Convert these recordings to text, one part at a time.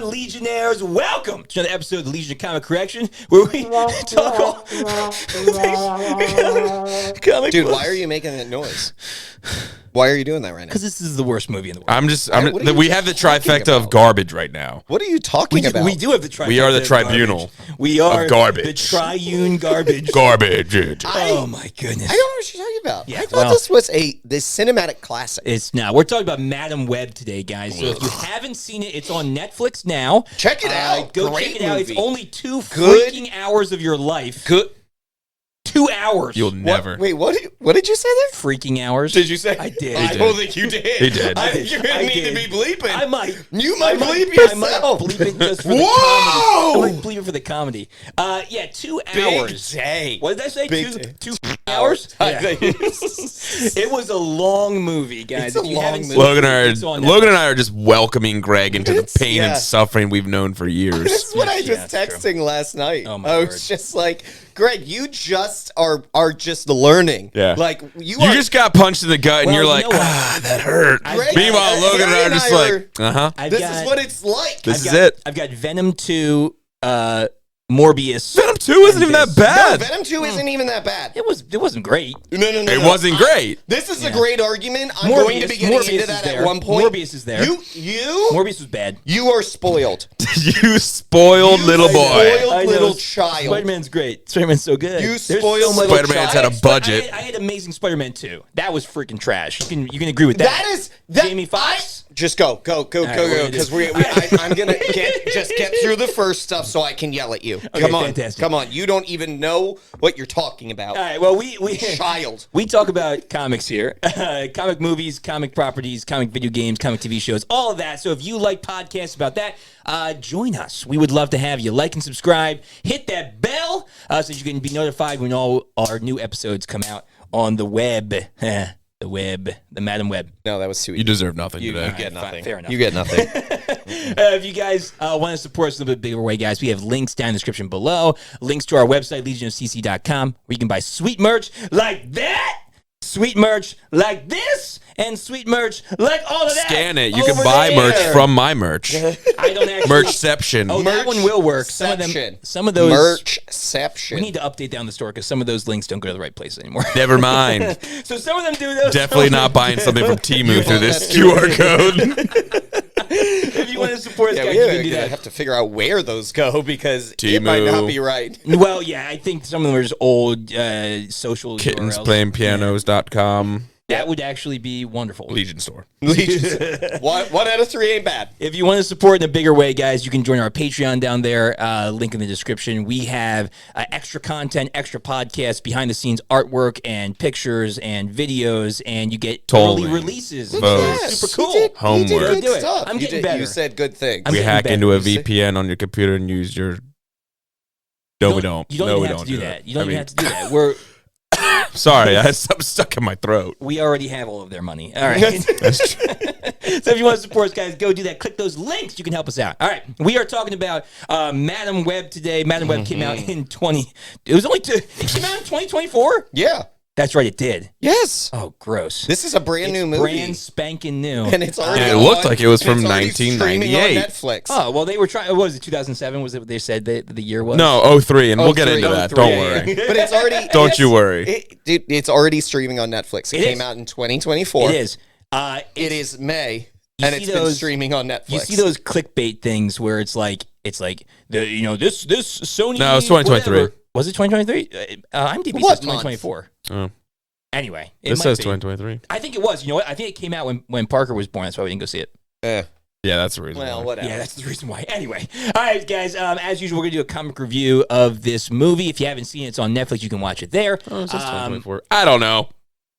on, Legionnaires? Welcome to another episode of the Legion of Comic Correction, where we talk all comic Dude, books. why are you making that noise? Why are you doing that right now? Because this is the worst movie in the world. We have the trifecta of garbage right now. What are you talking about? We do have the trifecta. We are the of tribunal. Garbage. We are of garbage. the triune garbage. Garbage. Oh my goodness. I don't know what you're talking about. Yeah, I thought this was this cinematic classic. It's now. We're talking about Madam Web today, guys. So if you haven't seen it, it's on Netflix now. Check it out. Go Great check it out. movie. It's only 2 Good. freaking hours of your life. Good. 2 hours. You'll never. Wait, what did you say there? Freaking hours. Did you say? I did. I don't think you did. He did. You're going to need to be bleeping. I might. You might bleep I might yourself. bleep it just for the Whoa! comedy. I might bleep it for the comedy. Yeah, 2 hours. Big day. What did I say? Big Two day. hours? I Yeah. think It was a long movie, guys. It's a If you long haven't movie. seen it, Logan it's on and I are just welcoming Greg into the It's- pain yeah. and suffering we've known for years. This is what I Yeah, was that's true. texting last night. Oh, my I word. was just like, Greg, you just are just learning. Yeah. Like You are just got punched in the gut and Well, you're you like, know what? that hurt. Greg, Meanwhile, Logan and I Harry are just like, I've This got, is what it's like. This is it. I've got Venom 2, Morbius. Venom 2 isn't even that No, bad. Venom 2 isn't even that bad. It wasn't great. No. It wasn't great. This is Yeah. a great argument. I'm going to be getting Morbius into is that there. at one point. Morbius is there. You Morbius was bad. you are spoiled. You spoiled You little boy. spoiled I know. little child. Spider-Man's great. Spider-Man's so good. You There's spoiled so much- little Spider-Man's child. had a budget. I had Amazing Spider-Man 2. That was freaking trash. You can agree with that. That is that. Jamie Foxx. Just go, right, we're gonna because do- I'm gonna get through the first stuff so I can yell at you. Okay, Come on, fantastic. come on. You don't even know what you're talking about, All right. Well, we child. we talk about comics here, comic movies, comic properties, comic video games, comic TV shows, all of that. So if you like podcasts about that, join us. We would love to have you. Like and subscribe. Hit that bell so that you can be notified when all our new episodes come out on the web. The web, the Madam Web. No, that was too easy. You deserve nothing You today. get Fine, nothing. fair enough. You get nothing. If you guys want to support us in a little bit bigger way, guys, we have links down in the description below. Links to our website, legionofcc.com, where you can buy sweet merch like that, sweet merch like this, and sweet merch like all of that. Scan it. You over can buy there. merch from my merch. I don't actually. Merchception. Oh, that one will work. Some of those. Merchception. We need to update down the store because some of those links don't go to the right place anymore. Never mind. So some of them do those. Definitely not buying something from Temu through this that QR code. If you want to support us, Yeah, guys, we're you can do gonna that. have to figure out where those go because it might Temu. not be right. Well, yeah, I think some of them are just old Kittens social URLs. playing pianos.com. That would actually be wonderful. Legion store. One out of three ain't bad. If you want to support in a bigger way, guys, you can join our Patreon down there. Link in the description. We have extra content, extra podcasts, behind the scenes artwork and pictures and videos, and you get Totally. early releases. Votes. It's super cool. You did Homework. good Do it. stuff. I'm You getting did- better. You said good things. I'm We getting hack better. into a You see? VPN on your computer and use your. No, we don't. You don't no, even we have don't to do do that. You don't I even mean, have to do that. We're Sorry, I had something stuck in my throat. we already have all of their money. All right. So if you want to support us, guys, go do that. Click those links. You can help us out. All right. We are talking about Madam Web today. Madam Web came out in it came out in 2024? Yeah. That's right, it did. Yes. Oh, gross. This is a brand new movie. Brand spanking new. and it's already And it on- looked like it was from it's already streaming on 1998. Netflix. Oh, well, they were trying. What was it, 2007? Was it what they said the year was? No, 03, and we'll get 03. into that. 03, Don't yeah, worry. But it's already Don't you worry. Dude, it's already streaming on Netflix. It It came is. out in 2024. It is. It is May, You and see it's been those- streaming on Netflix. You see those clickbait things where it's like this Sony. No, it's 2023. whatever. Was it 2023? IMDb What says 2024. Oh, Anyway, it this might says be. 2023. I think it was. You know what? I think it came out when Parker was born. That's why we didn't go see it. Eh, Yeah, that's the reason. well, why. whatever. Yeah, that's the reason why. Anyway, all right, guys. As usual, we're gonna do a comic review of this movie. If you haven't seen it, it's on Netflix. You can watch it there. Oh, it says 2024. I don't know.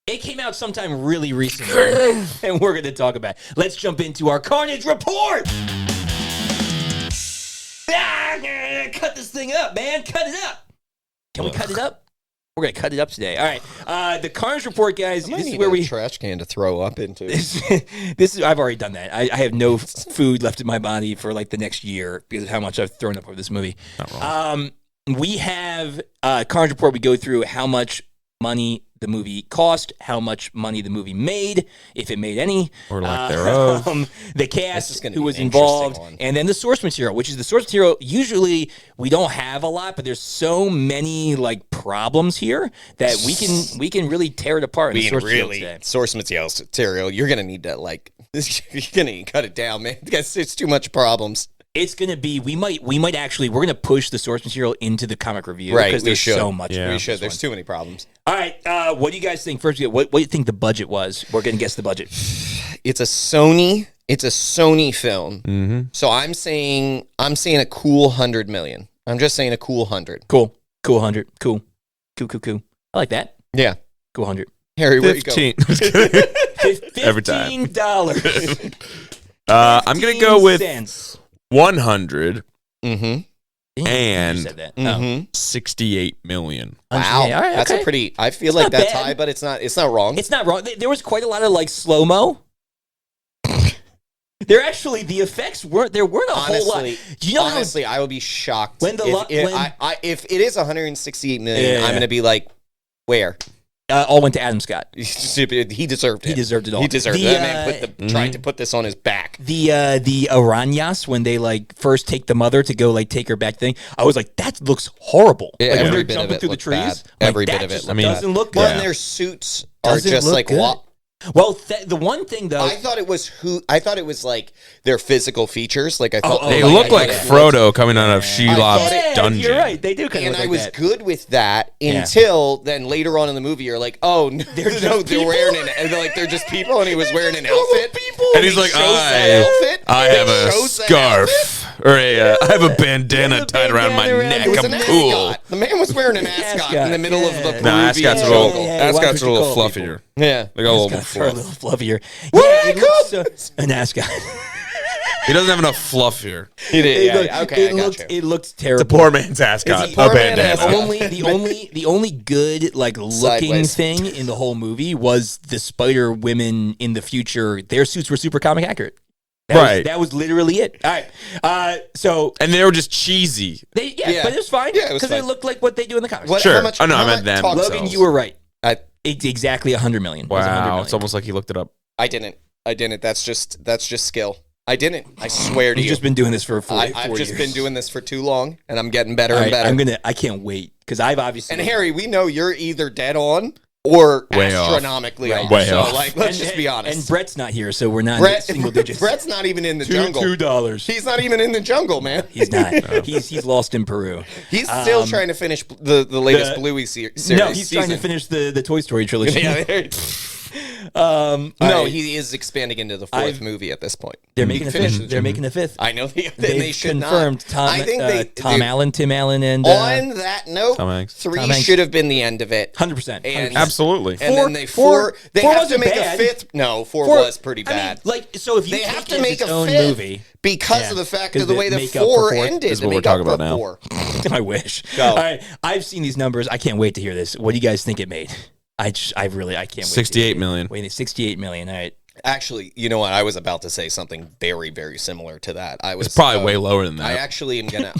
It came out sometime really recently, and we're gonna talk about it. Let's jump into our Carnage report. Cut this thing up, man. Cut it up. Can we cut it up? We're gonna cut it up today. All right. The Carnage report, guys. I might This is need where a we. trash can to throw up into. This is. I've already done that. I have no food left in my body for like the next year because of how much I've thrown up over this movie. Not wrong. We have Carnage report. We go through how much money the movie cost, how much money the movie made, if it made any, Or lack thereof. the This is cast, gonna who be was an interesting involved, one. and then the source material, which is the source material. Usually we don't have a lot, but there's so many like problems here that we can really tear it apart. In the Being source really material today. source material, you're gonna need to like you're gonna cut it down, man. Because it's too much problems. It's gonna be. We might actually. We're gonna push the source material into the comic review, Right, because we there's should. so much. Yeah. in We this should. There's one. too many problems. All right. What do you guys think? First, what do you think the budget was? We're gonna guess the budget. It's a Sony. It's a Sony film. Mm-hmm. So I'm saying a cool 100 million. I'm just saying a cool 100. Cool. 100. Cool. I like that. Yeah. Cool 100. Harry, where you go? 15. Every time. $15. I'm going to go with 15 100 Mm-hmm. And And- said that. Mm-hmm. 68 million. Wow. Yeah, all right, That's okay. a pretty I feel It's like not that's bad. high, but it's not wrong. It's not wrong. There was quite a lot of like slow mo. There actually, the effects weren't a whole lot. Do you know honestly, I would be shocked When the lo- if it is 168 million. Yeah. I'm gonna be like, where? how all went to Adam Scott? Stupid. He deserved it. He deserved it all. He deserved The, it. That man tried Mhm. to put this on his back. The Arañas, when they like first take the mother to go like take her back thing, I was like, that looks horrible. Yeah, like when every they're bit of jumping it through the looked trees, bad. like, Every that bit of it just looked doesn't look Well, good. and their suits are Doesn't just look like good. Well, the one thing though, I thought it was like their physical features. Like I thought Oh, They like, look like yeah. Frodo coming out of Shelob's yeah, dungeon. You're right. They do kind of and look I like was that. good with that Yeah. until then later on in the movie you're like, oh no, They're no, just they're people? wearing and they're like they're just people and he was wearing an outfit. And he's like, I have a scarf. Or I have a bandana tied around my bandana neck. around I'm his cool. Ascot. The man was wearing an ascot in the middle of the yeah. No, Peruvian Ascot's a jungle. little, Yeah, why Ascot's a would you little call fluffier. Yeah. They got a little Ascots are a fluff. little fluffier. What Yeah, are it they looks called? an ascot. He doesn't have enough fluff here. He did. It Yeah, looked- yeah, okay, it I got looked you. it looked The terrible. poor man's ascot. It's the A poor man bandana. ascot. The only good like looking Sideways. thing in the whole movie was the Spider Women in the future. Their suits were super comic accurate. Right. That was literally it. All right. So And they were just cheesy. Yeah. but it was fine Yeah, it was because it fine. looked like what they do in the comics. What- Sure. how much- Oh, no, I how meant much them. talk- Logan, themselves. you were right. I- It's exactly 100 million. It was 100 Wow. million. It's almost like he looked it up. I didn't. That's just skill. I didn't. I swear to You've you. just been doing this for 4 I've just years. been doing this for too long, and I'm getting better All and right, better. I can't wait because I've obviously And Harry, we know you're either dead on or Way off. astronomically off. Way so, off. like, let's just be honest. And Brett's not here, so we're not in Brett, single digits. Brett's not even in the jungle. $2. He's not even in the jungle, man. He's not. He's lost in Peru. He's still trying to finish the latest the- Bluey series. No, he's trying to finish the Toy Story trilogy. Yeah, there- No, he is expanding into the 4th movie at this point. they're He making a finished fifth. the They're making a fifth. I know they They've should confirmed not. Tom. I think Tom Allen, Tim Allen, and On that note, Tom Hanks. 3 Tom Hanks. should have been the end of it. 100%. And- Absolutely. And Four- then they four they four have wasn't to make bad. a 5th. No, 4 Four- was pretty I mean, bad. like, so if you They take have it to as make its a own 5th movie, because Yeah, of the fact 'cause of the they way the make up for 4 four. ended. Is They what we're make up talking about for now. 4. I wish. Go. All right, I've seen these numbers. I can't wait to hear this. What do you guys think it made? I can't wait. 68 million. Wait, 68 million. All right. Actually, you know what? I was about to say something very, very similar to that. I was It's probably way lower than I that. actually am gonna.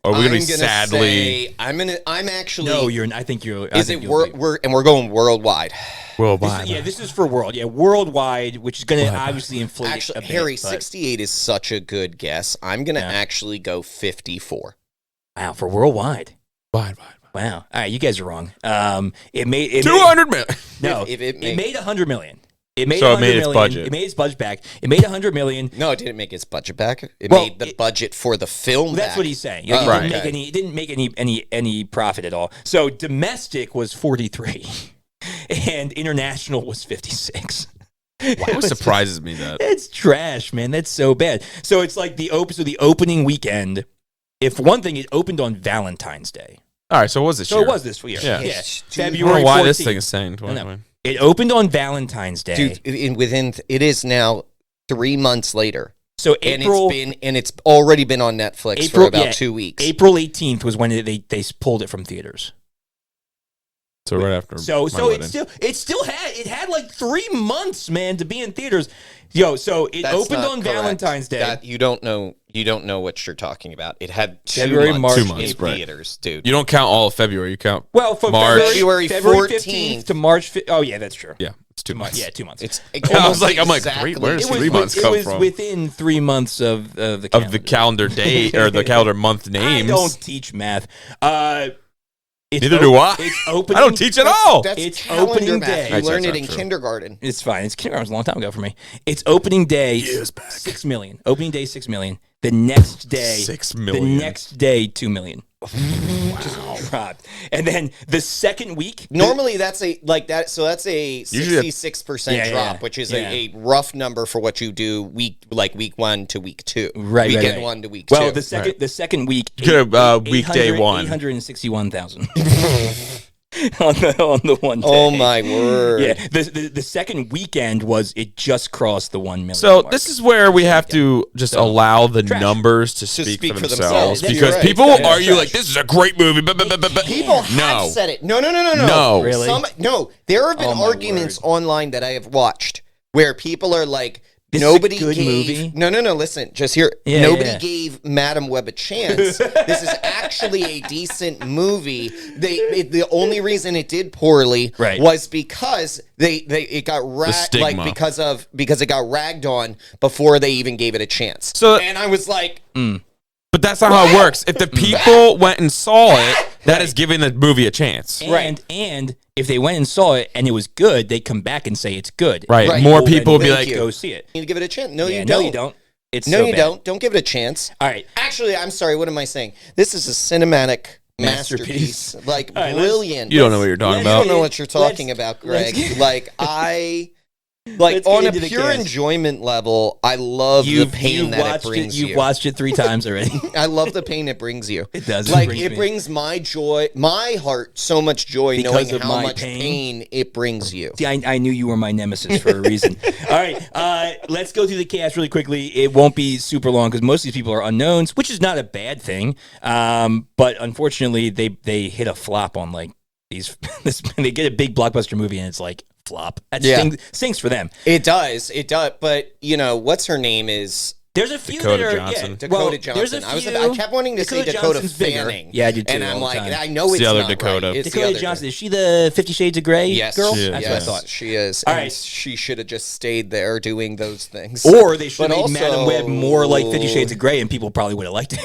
Or we're I'm gonna be gonna sadly say, I'm actually. No, I think you're. I Is think it you'll be- we're going worldwide? worldwide. Yeah, this is for world. Yeah, worldwide, which is going to obviously inflate Actually, it a bit, Harry, but- 68 is such a good guess. I'm gonna Yeah. actually go 54. Wow, for worldwide. Wide. Wow. All right, you guys are wrong. It made 200 million. no, If it it made 100 million. It made So it 100 made its million. budget. It made its budget back. It made 100 million. No, it didn't make its budget back. It Well, made the it- budget for the film. That's back. what he's saying. Oh, It right. didn't make any profit at all. So domestic was 43, and international was 56. It surprises me that. It's trash, man. That's so bad. So it's like the opening weekend. If one thing, it opened on Valentine's Day. All right, so what was this So year? it was this year. Yeah. Yeah. Dude, I don't February know why 14th. this thing is saying I know. 2020. It opened on Valentine's Day. Dude, it is now 3 months later, So and April it's already been on Netflix for about 2 weeks. April 18th was when they pulled it from theaters. So right after. So my so wedding. it still had like 3 months, man, to be in theaters. Yo, so it That's opened not on correct. Valentine's Day. That, you don't know what you're talking about. It had February, 2 March, months, 2 months, in right. theaters, dude. You don't count all of February. You count Well, from March. February February 15th 14th to March. Oh yeah, that's true. Yeah, it's 2 months. Yeah, 2 months. It's I was like, exactly- where's it was, 3 months it come was from? within 3 months of the calendar. Of the calendar day or the calendar month names. I don't teach math. Neither do I. It's opening. I don't teach at all. That's It's calendar opening math. day. You learned That's it in not true. kindergarten. It's fine. It's kindergarten was a long time ago for me. It's opening day. 6 million. Opening day 6 million. The next day 6 million. The next day 2 million. Just dropped. And then the second week. Normally, that's a like that. So that's a Usually 66% Yeah, drop, yeah, which is yeah. a rough number for what you do week 1 to week 2. Right, Weekend right. 1 to week Well, 2. the second week. You could, weekday 1. 861,000 on the one day. Oh my word! Yeah, the second weekend it just crossed the 1 million. So mark. this is where we have to just allow the Trash. numbers to speak speak for for themselves, themselves. Yeah, because you're right. people will Yeah, argue trash. like this is a great movie. People have no. said it. No. No. Really? No, there have been Oh, my arguments online that I have watched where people are like, This is a nobody good gave. movie? No. Listen, just hear. Yeah, nobody yeah. gave Madam Web a chance. This is actually a decent movie. The only reason it did poorly Right. was because it got stigma. because it got ragged on before they even gave it a chance. So- and I was like, But that's not how it works. If the people went and saw it, that is giving the movie a chance. And if they went and saw it and it was good, they come back and say it's good. Right. Right. More Well, people will be thank like, you. Go see it. you need to give it a chance. No, Yeah, you don't. No, you don't. It's No, so you bad. don't. Don't give it a chance. All right. Actually, I'm sorry. What am I saying? This is a cinematic Masterpiece. masterpiece. Like, All right, brilliant. you don't know what you're talking I about. don't know what you're talking let's- about, let's Greg. get- Like, Let's on get a into the pure cast. enjoyment level, I love the pain that it brings You've you. watched it 3 times already. I love the pain it brings you. It does. Like, brings it me- brings my joy, my heart, so much joy Because knowing of how my much pain? pain it brings you. See, I knew you were my nemesis for a reason. All right, let's go through the cast really quickly. It won't be super long because most of these people are unknowns, which is not a bad thing. But unfortunately, they hit a flop on like these. They get a big blockbuster movie and it's like flop. That stinks for them. It does. But what's her name is. There's a few Dakota that are Johnson. Yeah, Dakota well, there's Johnson. a few, I kept wanting to say Dakota Johnson's bigger. Fanning. Yeah, I did too. And I'm all the like, time. I know it's the other not Dakota. Right. It's the Dakota other Johnson. Is she the 50 Shades of Grey Yes, girl? she is. That's Yes. what I thought. She is. All And right. she should have just stayed there doing those things. Or they should But have made Madam also- Web more like 50 Shades of Grey and people probably would have liked it.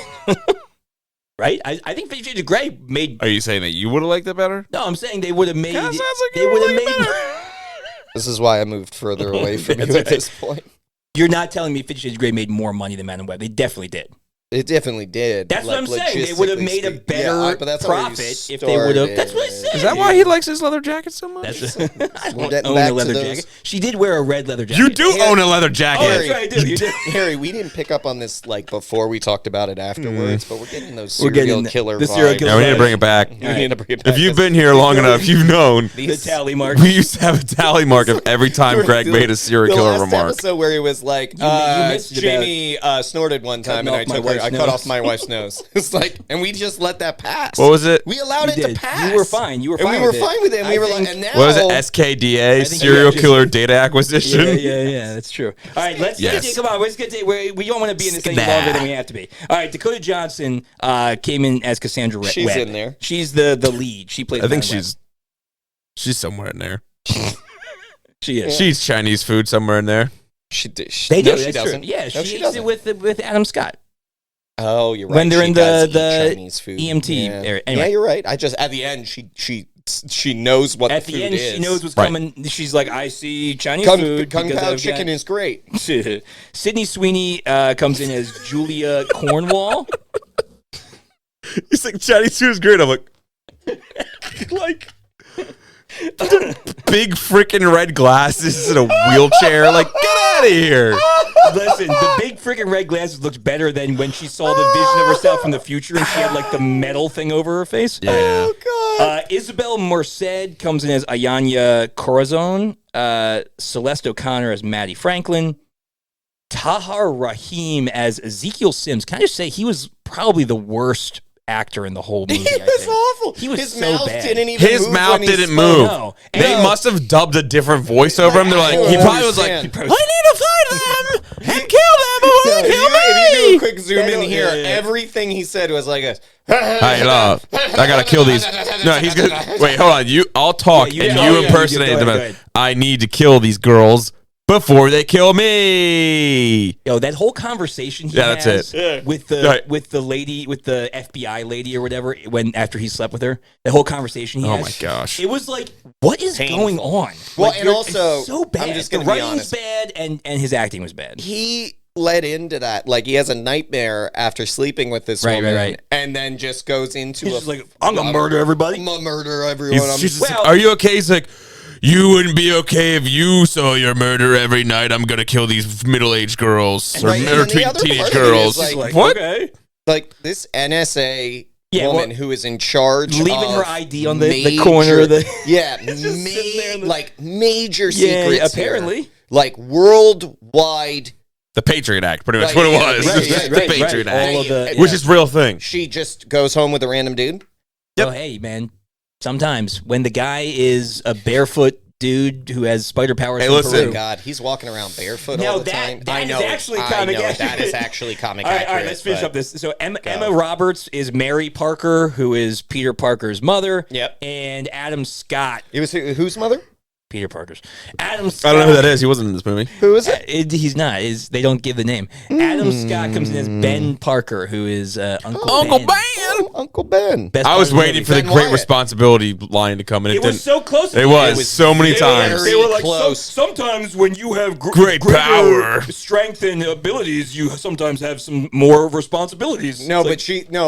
Right? I think 50 Shades of Grey made... Are you saying that you would have liked it better? No, I'm saying they would have made... Kinda sounds like they you would have like it made... better. This is why I moved further away from you That's at right. this point. You're not telling me 50 Shades of Grey made more money than Madam Web. They definitely did. It definitely did. That's what I'm saying. They would have logistically made a speak- better but that's already profit if they would have... That's what I started. said. Is that why he likes his leather jacket so much? That's I We're don't getting own back a to leather those. jacket. She did wear a red leather jacket. You do own a leather jacket. Oh, that's right, I do. You do. Harry, we didn't pick up on this like before we talked about it afterwards, but we're getting those We're serial getting killer the serial vibes. killer Yeah, we need to bring it back. We need to bring it back. If you've been here long enough, you've known. The tally mark. We used to have a tally mark of every time Greg made a serial killer the last remark. episode where he was like, You missed it Jamie snorted one time, and Cutting off my wife's I cut nose. off my wife's nose. It's like, and we just let that pass. What was it? We allowed You it did. to pass. You were fine. You were and fine we were with it. fine with it. And we I were think- like, and now What was it? SKDA, I think serial you just- killer data acquisition. Yeah, that's true. All right, let's Yes. get come on. Let's get we don't want to be in this any Nah. longer than we have to be. All right, Dakota Johnson came in as Cassandra Webb. She's in there. She's the lead. She plays. I think Madam Web. she's somewhere in there. She is. She eats Chinese food somewhere in there. She did. They do. No, she That's true. doesn't. Yeah, No, she she eats doesn't. it with Adam Scott. Oh, you're right. When they're She in does the eat Chinese food. EMT Yeah. area. Anyway. Yeah, you're right. I just at the end she knows what At the the food end, is. she knows what's Right. coming. She's like, I see Chinese Kung, food. Kung because Pao I've chicken got- is great. Sydney Sweeney comes in as Julia Cornwall. He's like, Chinese food is great. I'm like, big freaking red glasses in a wheelchair. Like, get out of here. Listen, the big freaking red glasses looked better than when she saw the vision of herself from the future and she had like the metal thing over her face. Yeah. Oh God. Isabel Merced comes in as Ayanya Corazon. Celeste O'Connor as Maddie Franklin. Tahar Rahim as Ezekiel Sims. Can I just say he was probably the worst actor in the whole movie. He was awful. He was his so mouth bad. didn't even His move mouth when he didn't spoke. move. No. They No. must have dubbed a different voice over him. They're like, I he don't probably was like, I understand. need to fight them and kill them before they kill If you do me. a quick zoom in here, Yeah. everything he said was like a. Hey, love, I gotta kill these. No, he's gonna wait. Hold on, I'll talk Yeah, and you- you oh, yeah, impersonate you go them. ahead, go ahead. I need to kill these girls before they kill me. Yo, that whole conversation he Yeah, that's has it. with the Right. with the lady, with the FBI lady or whatever, after he slept with her, the whole conversation he Oh has. my gosh. It was like, what is Painful. going on? Well, Like, and you're- also, it's so bad. I'm just the gonna be writing was honest. bad, and his acting was bad. He led into that. Like, he has a nightmare after sleeping with this Right, woman. right. And then just goes into He's just like, I'm gonna murder everybody. I'm gonna murder everyone. She's just Well- like, are you okay? He's like, you wouldn't be okay if you saw your murder every night. I'm gonna kill these middle-aged girls or Right, and then the other teenage part of it girls. is, like, What? Okay. Like, this NSA Yeah, woman well, who is in charge leaving of her ID on the major- corner of the. Yeah, Just sitting there in the- like major Yeah, secrets. apparently. Here. Like worldwide. The Patriot Act, pretty much Right, what it yeah, was. right, Just right, the right, Patriot right. Act, All of the- which is real thing. She just goes home with a random dude. Yep. Oh, hey, man. Sometimes when the guy is a barefoot dude who has spider powers. Hey, from listen. Oh Peru. my God, he's walking around barefoot Now all the that- time. that I is know. actually I comic know, accurate. that is actually comic All right, accurate. let's finish but- up this. So Emma Roberts is Mary Parker, who is Peter Parker's mother. Yep. And Adam Scott, It was whose mother? Peter Parker's. Adam Scott. I don't know who that is. He wasn't in this movie. Who is it? He's not. They don't give the name. Adam Scott comes in as Ben Parker, who is Uncle Ben. Oh, Uncle Ben. Best I part was of the waiting movie. for the Ben great Wyatt. responsibility line to come in. It was didn't. so close. It was so many times. They were like, Close. sometimes when you have Great greater power. strength and abilities, you sometimes have some more responsibilities. No, It's like,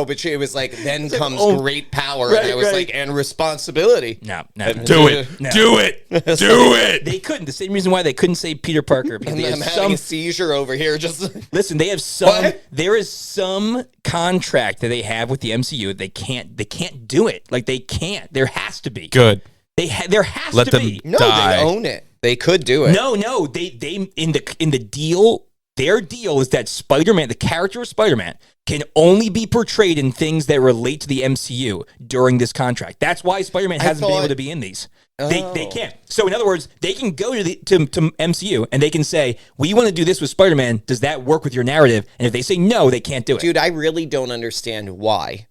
but she it was like, then comes oh, great power. right, and I was right. like, and responsibility. no. Do it. No. Do it. Do it. They couldn't. The same reason why they couldn't say Peter Parker because And they I'm have having some. a seizure over here. Just Listen, they have some. What? There is some contract that they have with the MCU. They can't do it. Like they can't. There has to be. Good. There has Let to them be. no, die. they own it. They could do it. No. They in the deal. Their deal is that Spider-Man, the character of Spider-Man, can only be portrayed in things that relate to the MCU during this contract. That's why Spider-Man hasn't been able to be in these. They can't. So in other words, they can go to MCU and they can say, "We want to do this with Spider-Man. Does that work with your narrative?" And if they say no, they can't do it. Dude, I really don't understand why.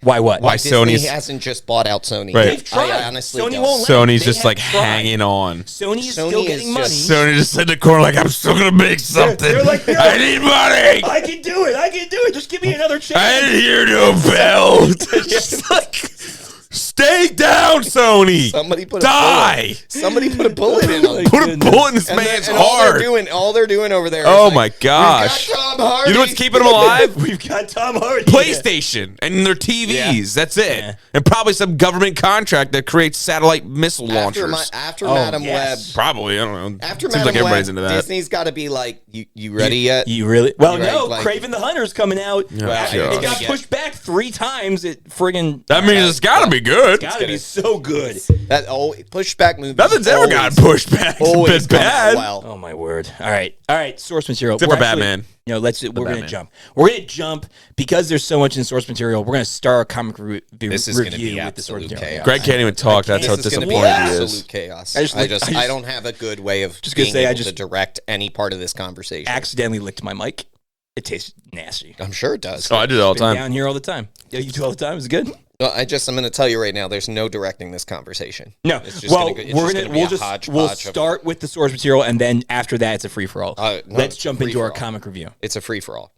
Why what? Why Disney Sony's hasn't just bought out Sony. Right. They've tried. I honestly Sony don't. won't let them. Sony's They just have like tried. hanging on. Sony is Sony still is getting money. just- Sony just in the corner like, I'm still gonna make something. They're like, "No, I need money. I can do it. I can do it. Just give me another chance." I didn't hear no bell. Just like, stay down, Sony. Somebody put Die. A bullet. Somebody put a bullet in him. Put a bullet in this And, man's and heart. all they're doing over there. Oh is my like, gosh. "We've got Tom Hardy." You know what's keeping them alive? We've got Tom Hardy. PlayStation and their TVs. Yeah. That's it. Yeah. And probably some government contract that creates satellite missile launchers. After Oh, Madam yes. Web. Probably. I don't know. After Seems Madam like everybody's Web, into that. Disney's got to be like, you ready yet? You really? Well, You're no. right, like- Craven the Hunter's coming out. Well, It gosh. got pushed back 3 times. It friggin' That means it's got to be good. gotta be so good. That pushback movie. Nothing's ever gotten pushed back. Always It's been bad. Well. Oh my word! All right. Source material. Except We're for actually- Batman. We're gonna Batman. jump. We're gonna jump because there's so much in source material. We're gonna start our comic This is gonna review be with the source absolute material. chaos. Greg can't even talk. That's how This is going to be disappointed he is. absolute chaos. I I don't have a good way of Just gonna being say, able I just- to direct any part of this conversation. Accidentally licked my mic. It tastes nasty. I'm sure it does. Oh, I do it all the Been time. down here all the time. Yeah, you do all the time. Is it good? Well, I'm going to tell you right now. There's no directing this conversation. No. It's just Well, gonna go- it's just gonna be a hodgepodge we'll of- start with the source material, and then after that, it's a free for all. No, Let's it's jump into our free-for-all. comic review. It's a free for all.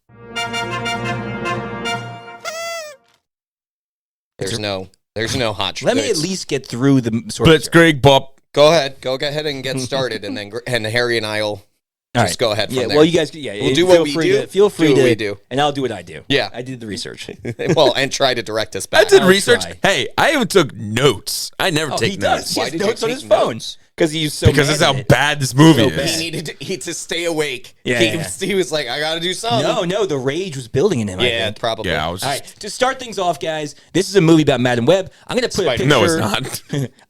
There's no hot. Let me at it's- least get through the source But it's material. Greg Bop. go ahead and get started, and then and Harry and I'll All just go ahead from Yeah, there. well, you guys, We'll do feel what we free do. To, feel free Do what to, we do. and I'll do what I do. Yeah. I did the research. well, and try to direct us I back. did I'll research. try. Hey, I even took notes. I never Oh, take he notes. does. He Why has did you notes on take his phone notes? because he's so Because that's mad how at it. bad this movie So is. bad. He needed to stay awake. Yeah, he, yeah. he was like, I got to do something. No, the rage was building in him. I yeah, think. probably. Yeah, I was. All right, to start things off, guys, this is a movie about Madam Web. I'm going to put a picture. No, it's not.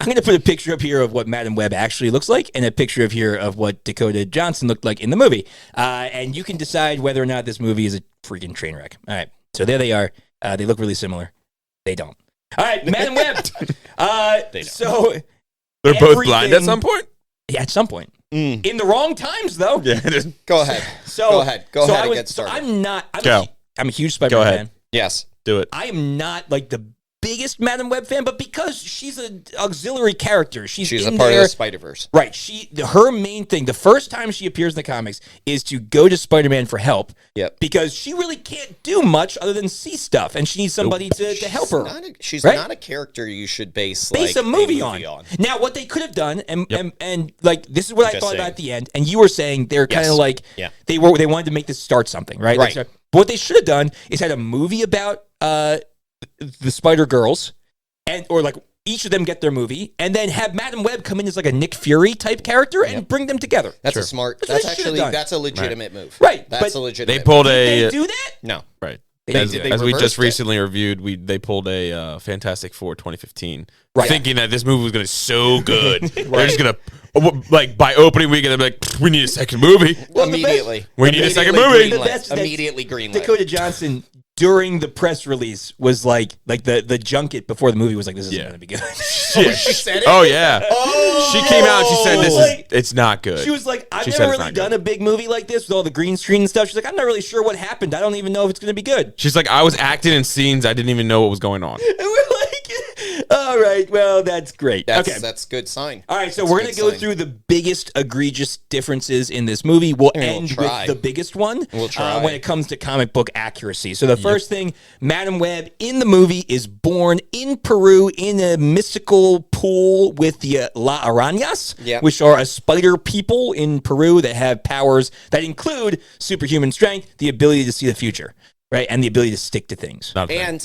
I'm going to put a picture up here of what Madam Web actually looks like and a picture of here of what Dakota Johnson looked like in the movie. And you can decide whether or not this movie is a freaking train wreck. All right, so there they are. They look really similar. They don't. All right, Madam Web. They don't. So They're both blind at everything- some point? Yeah, at some point. In the wrong times, though. Yeah. Go ahead. So Go ahead and get So started. I'm a huge Spider-Man ahead. fan. Yes. Do it. I am not like the biggest Madam Web fan, but because she's an auxiliary character, she's a in part there. of the Spider-Verse. Right. Her main thing, the first time she appears in the comics, is to go to Spider-Man for help. Yep. Because she really can't do much other than see stuff, and she needs somebody to help her. She's Right? not a character you should base A movie on. Now, what they could have done, and like this is what I Just thought saying. about at the end, and you were saying they're kind of Yes. like Yeah. they wanted to make this start something, right? Right. But what they should have done is had a movie about the Spider Girls, or like each of them get their movie, and then have Madam Web come in as like a Nick Fury type character and bring them together. That's a smart. That's what That's they should've actually done. that's a legitimate move. Right, That's but a legitimate. They pulled Did a they do that? No. right. They As, did. as we just reversed it. recently reviewed, they pulled a Fantastic Four 2015, Right. thinking that this movie was going to be so good. They're just going to, like, by opening weekend, they're like, we need a second movie. Well, the Immediately. We need a second Immediately movie. The best is that Immediately greenlit. Dakota Johnson during the press release was like the junket before the movie was like, this isn't Yeah. going to be good. Yeah. She said it. Oh, yeah. She came out and she said, Like- it's not good. She was like, I've She said never it's really not done good. a big movie like this with all the green screen and stuff. She's like, I'm not really sure what happened. I don't even know if it's going to be good. She's like, I was acting in scenes I didn't even know what was going on. And we're like, all right, well, that's great. Okay. That's good sign. All right, so That's we're a going to good go sign. through the biggest egregious differences in this movie. We'll And we'll end try. with the biggest one We'll try. when it comes to comic book accuracy. So the first thing, Madam Web in the movie is born in Peru in a mystical pool with the La Arañas, Yep. which are a spider people in Peru that have powers that include superhuman strength, the ability to see the future, right, and the ability to stick to things. Not a fan.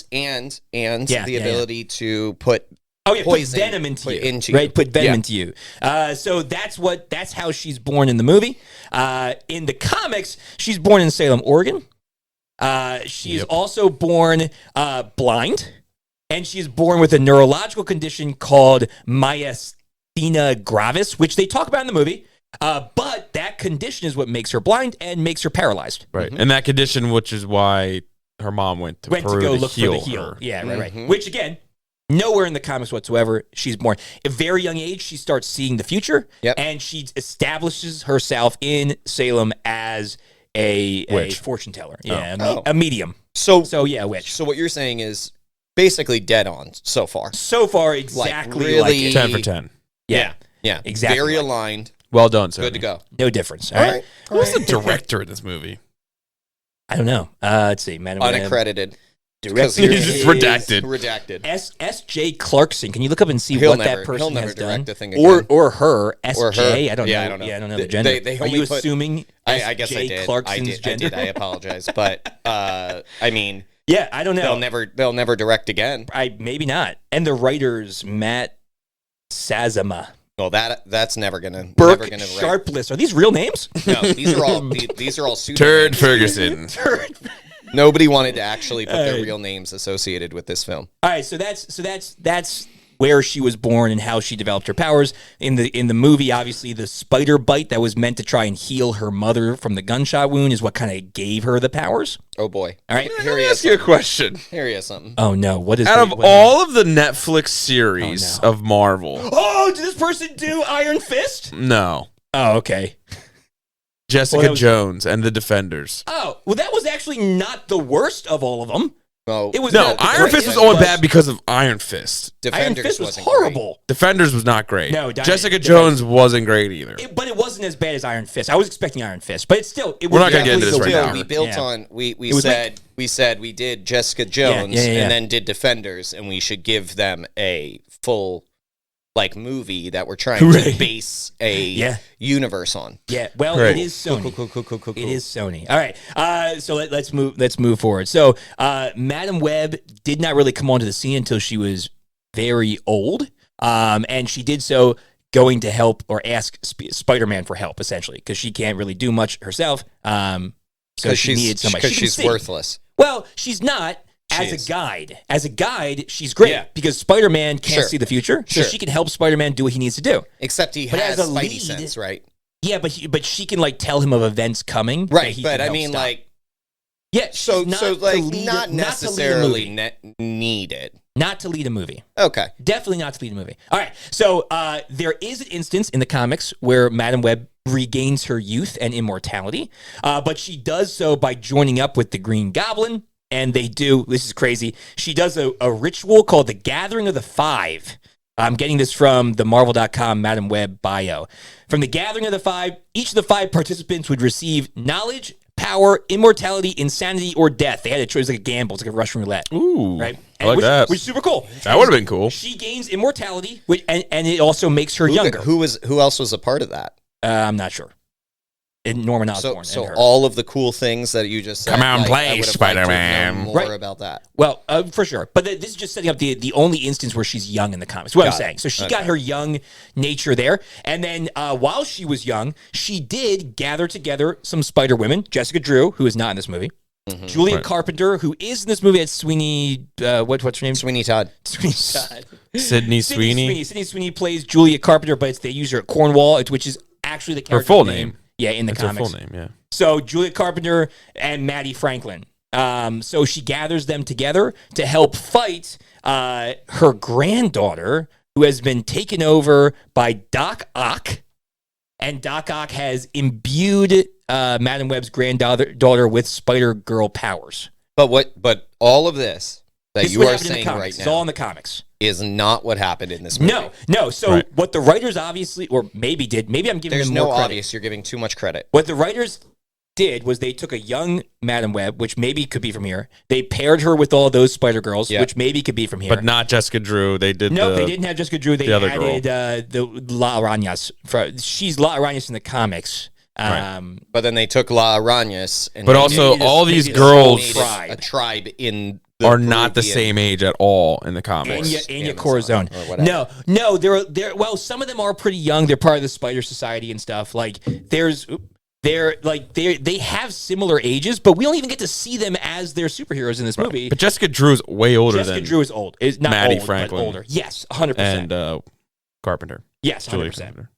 And Yeah, the yeah, ability to put Oh yeah, poison put venom into put you, into right? you. Put venom Yeah. into you. So that's how she's born in the movie. In the comics, she's born in Salem, Oregon. She is also born blind, and she's born with a neurological condition called myasthenia gravis, which they talk about in the movie. But that condition is what makes her blind and makes her paralyzed. Right. And that condition, which is why her mom went to Peru go to look for heal the heel. her. Yeah, right. Mhm. Which again, nowhere in the comics whatsoever. She's born at a very young age. She starts seeing the future, Yep. and she establishes herself in Salem as a Witch. fortune teller. Yeah, Oh. a medium. So So yeah, a witch. so what you're saying is basically dead on so far. So far, exactly really- like it. 10 for 10. Yeah, Yeah. Exactly Very like- aligned. Well done, sir. Good to go. no difference. All right. Who's the director of this movie? I don't know. Let's see. Madam Web. Unaccredited. Director He's just is redacted. Redacted. S.J. Clarkson. Can you look up and see He'll what never- that person he'll never has direct done? a thing Or again. her. S.J. I don't know. Yeah, I don't know. Yeah, I don't know They- the gender. they Are you only put- assuming I guess I S.J. did. Clarkson's I gender? did. I apologize, but I mean, Yeah, I don't know. they'll never direct again. Maybe not. And the writers, Matt Sazama, Well, that's never gonna Burke never gonna Sharpless. Are these real names? No, these are all these are all Turd pseudonyms. Ferguson. Nobody wanted to actually put their Hey. real names associated with this film. All right, so that's where she was born and how she developed her powers. In the movie, obviously, the spider bite that was meant to try and heal her mother from the gunshot wound is what kind of gave her the powers. Oh boy! All right. Here Let he me is. ask you a question. Here he is. Something. Oh no! What is Out of what- all of the Netflix series Oh, no. of Marvel, Oh, did this person do Iron Fist? no. Oh, okay. Jessica Well, that was- Jones and the Defenders. Oh, well, that was actually not the worst of all of them. Oh, It was No, not the Iron Fist was greatest, only but bad because of Iron Fist. Iron Defenders Fist was wasn't horrible. Defenders was not great. No, Jessica Defenders- Jones wasn't great either. But it wasn't as bad as Iron Fist. I was expecting Iron Fist, but it's still. It We're was not gonna get into definitely this right the now. We worst. built Yeah. on we It was said we did Jessica Jones yeah. and then did Defenders, and we should give them a full like movie that we're trying Right. to base a Yeah. universe on. Yeah, well, Right. it is Sony. Cool. It is Sony. All right. So let's move forward. So Madam Web did not really come onto the scene until she was very old, and she did so going to help or ask Spider-Man for help, essentially, because she can't really do much herself. So she needed somebody. Because She can she's see. worthless. Well, she's not. She As is. a guide. As a guide, she's great Yeah. because Spider-Man can't Sure. see the future, so Sure. she can help Spider-Man do what he needs to do. Except he But has as a Spidey lead- sense, right? Yeah, but she can like tell him of events coming. that Right, he but can I help mean, stop. like, Yeah, So not like to lead not necessarily needed. Not to lead a movie. Okay. Definitely not to lead a movie. All right. So there is an instance in the comics where Madam Web regains her youth and immortality, but she does so by joining up with the Green Goblin. And they do, this is crazy, she does a ritual called the Gathering of the Five. I'm getting this from the Marvel.com Madam Web bio. From the Gathering of the Five, each of the 5 participants would receive knowledge, power, immortality, insanity, or death. They had a choice, like a gamble. It's like a Russian roulette. Ooh, right? I like that. Which is super cool. That would have been cool. She gains immortality, and it also makes her younger. Who else was a part of that? I'm not sure. And Norman Osborn. So and her. all of the cool things that you just said. Come out and play, I would have liked to Spider-Man. know more about that. Well, for sure. But this is just setting up the only instance where she's young in the comics. What I'm saying. So she got her young nature there. And then while she was young, she did gather together some Spider Women. Jessica Drew, who is not in this movie. Mm-hmm. Julia Carpenter, who is in this movie. It's Sweeney. What's her name? Sweeney Todd. Sweeney Todd. Sydney Sweeney. Sydney Sweeney plays Julia Carpenter, but they use her at Cornwall, which is actually the character her full name. Yeah, in the comics. Her full name, yeah. So Julia Carpenter and Maddie Franklin. So she gathers them together to help fight her granddaughter, who has been taken over by Doc Ock. And Doc Ock has imbued Madam Web's granddaughter with Spider-Girl powers. But all of this that you are saying right now, it's all in the comics, is not what happened in this movie. No. So what the writers obviously, or maybe did, maybe I'm giving them more credit. Obvious. You're giving too much credit. What the writers did was they took a young Madam Web, which maybe could be from here. They paired her with all those Spider-Girls, which maybe could be from here. But not Jessica Drew. They did they didn't have Jessica Drew. They the other added the La Arañas. She's La Arañas in the comics. But then they took La Arañas. But also, all these girls a tribe in are not the same age at all in the comics. Anya Corazon. No, they're well, some of them are pretty young. They're part of the Spider Society and stuff. Like they have similar ages, but we don't even get to see them as their superheroes in this movie. But Jessica Drew's way older than Jessica Drew is old. Is not Maddie old, Franklin. but older. Yes, 100%. And Carpenter. Yes, 100%. Carpenter.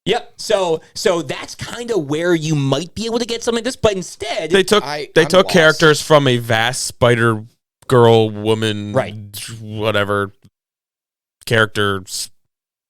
Yep. So that's kind of where you might be able to get something like this, but instead they took characters from a vast Spider Girl woman, whatever characters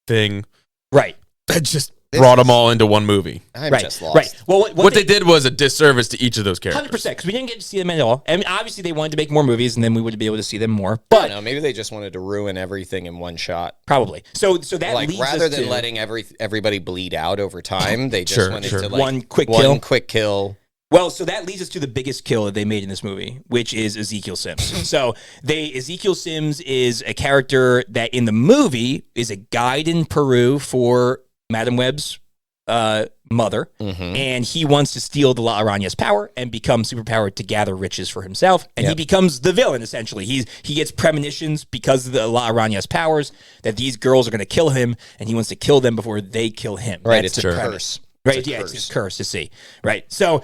thing, that just brought them all into one movie. I'm just lost. Right. Well, what they did was a disservice to each of those characters. 100%, because we didn't get to see them at all. I mean, obviously they wanted to make more movies, and then we would be able to see them more. But no, maybe they just wanted to ruin everything in one shot. Probably. So that leads rather us than to letting everybody bleed out over time, they just wanted to one quick kill. Well, so that leads us to the biggest kill that they made in this movie, which is Ezekiel Sims. So Ezekiel Sims is a character that in the movie is a guide in Peru for Madam Web's mother, and he wants to steal the La Araña's power and become superpowered to gather riches for himself, and he becomes the villain, essentially. He gets premonitions because of the La Araña's powers that these girls are going to kill him, and he wants to kill them before they kill him. Right, it's a curse. Right, it's his curse to see. Right, so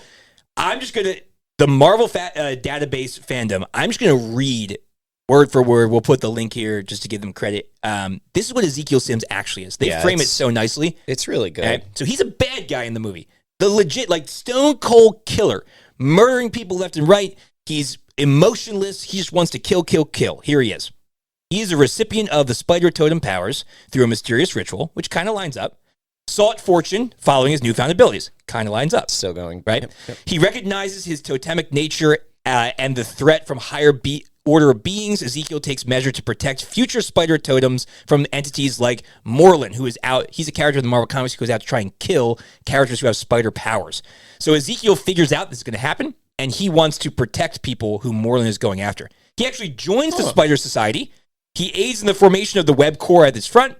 I'm just going to, the Marvel database fandom, I'm just going to read word for word. We'll put the link here just to give them credit. This is what Ezekiel Sims actually is. They frame it so nicely. It's really good. Right? So he's a bad guy in the movie. The legit, stone cold killer, murdering people left and right. He's emotionless. He just wants to kill, kill, kill. Here he is. He is a recipient of the spider totem powers through a mysterious ritual, which kind of lines up. Sought fortune following his newfound abilities. Kind of lines up. Still going. Right? Yep. He recognizes his totemic nature and the threat from higher order of beings. Ezekiel takes measure to protect future spider totems from entities like Morlun, who is out. He's a character in the Marvel Comics who goes out to try and kill characters who have spider powers. So Ezekiel figures out this is going to happen, and he wants to protect people who Morlun is going after. He actually joins the Spider Society. He aids in the formation of the Web Corps at its front,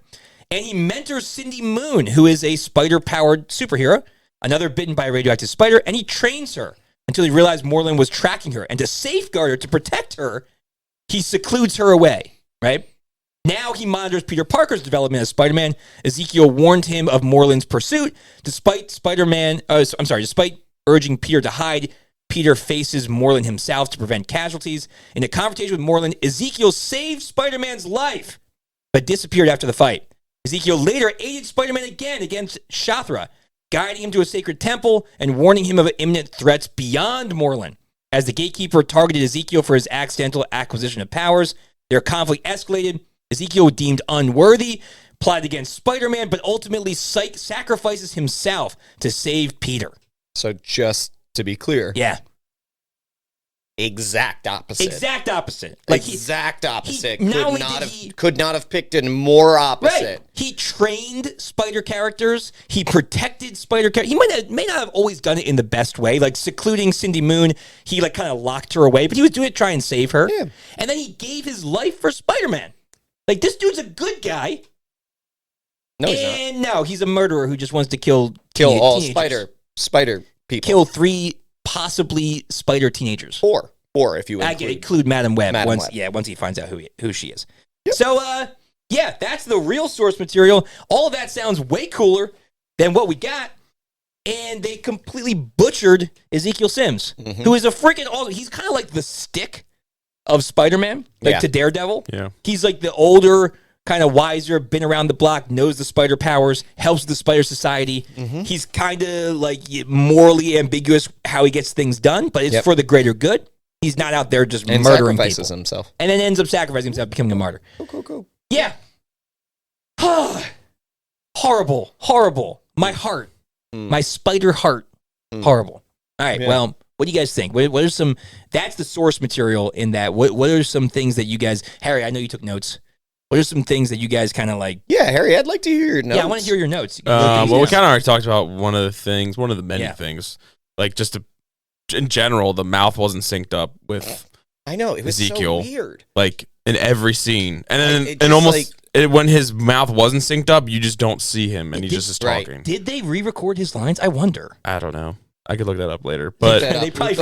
and he mentors Cindy Moon, who is a spider-powered superhero, another bitten by a radioactive spider, and he trains her until he realized Morlun was tracking her. And to safeguard her, to protect her, he secludes her away, right? Now he monitors Peter Parker's development as Spider-Man. Ezekiel warned him of Morlun's pursuit. Despite urging Peter to hide, Peter faces Morlun himself to prevent casualties. In a confrontation with Morlun, Ezekiel saved Spider-Man's life, but disappeared after the fight. Ezekiel later aided Spider-Man again against Shathra, guiding him to a sacred temple and warning him of imminent threats beyond Morlun. as the gatekeeper targeted Ezekiel for his accidental acquisition of powers. Their conflict escalated. Ezekiel was deemed unworthy, plotted against Spider-Man, but ultimately sacrifices himself to save Peter. So just to be clear. Yeah. Exact opposite. Exact opposite. Exact opposite. He Could not have picked a more opposite. Right. He trained Spider characters. He protected Spider characters. He may not have always done it in the best way, like secluding Cindy Moon. He like kind of locked her away, but he was doing it to try and save her. Yeah. And then he gave his life for Spider-Man. Like, this dude's a good guy. No, he's and no, he's a murderer who just wants to kill all teenagers. spider people. Kill 3 possibly Spider teenagers. 4 if you include Madam Web. Madam Web. Yeah, once he finds out who she is. Yep. So, yeah, that's the real source material. All of that sounds way cooler than what we got. And they completely butchered Ezekiel Sims, who is a freaking awesome. He's kind of like the Stick of Spider-Man, to Daredevil. Yeah. He's like the older, kind of wiser, been around the block, knows the spider powers, helps the Spider Society. He's kind of like morally ambiguous how he gets things done, but it's for the greater good. He's not out there just murdering sacrifices people. himself. And then ends up sacrificing himself, becoming a martyr. Cool. Yeah. Horrible. My heart. My spider heart. Horrible. All right, well, what do you guys think? What are some, that's the source material in that. What are some things that you guys, Harry, I know you took notes. What are some things that you guys kind of like? Yeah, Harry, I'd like to hear your notes. Yeah, I want to hear your notes. Well, we kind of already talked about one of the many things. Like, in general, the mouth wasn't synced up with I know, it was Ezekiel, so weird. like, in every scene. And then, when his mouth wasn't synced up, you just don't see him, and he just is talking. Did they re-record his lines? I wonder. I don't know. I could look that up later, but they probably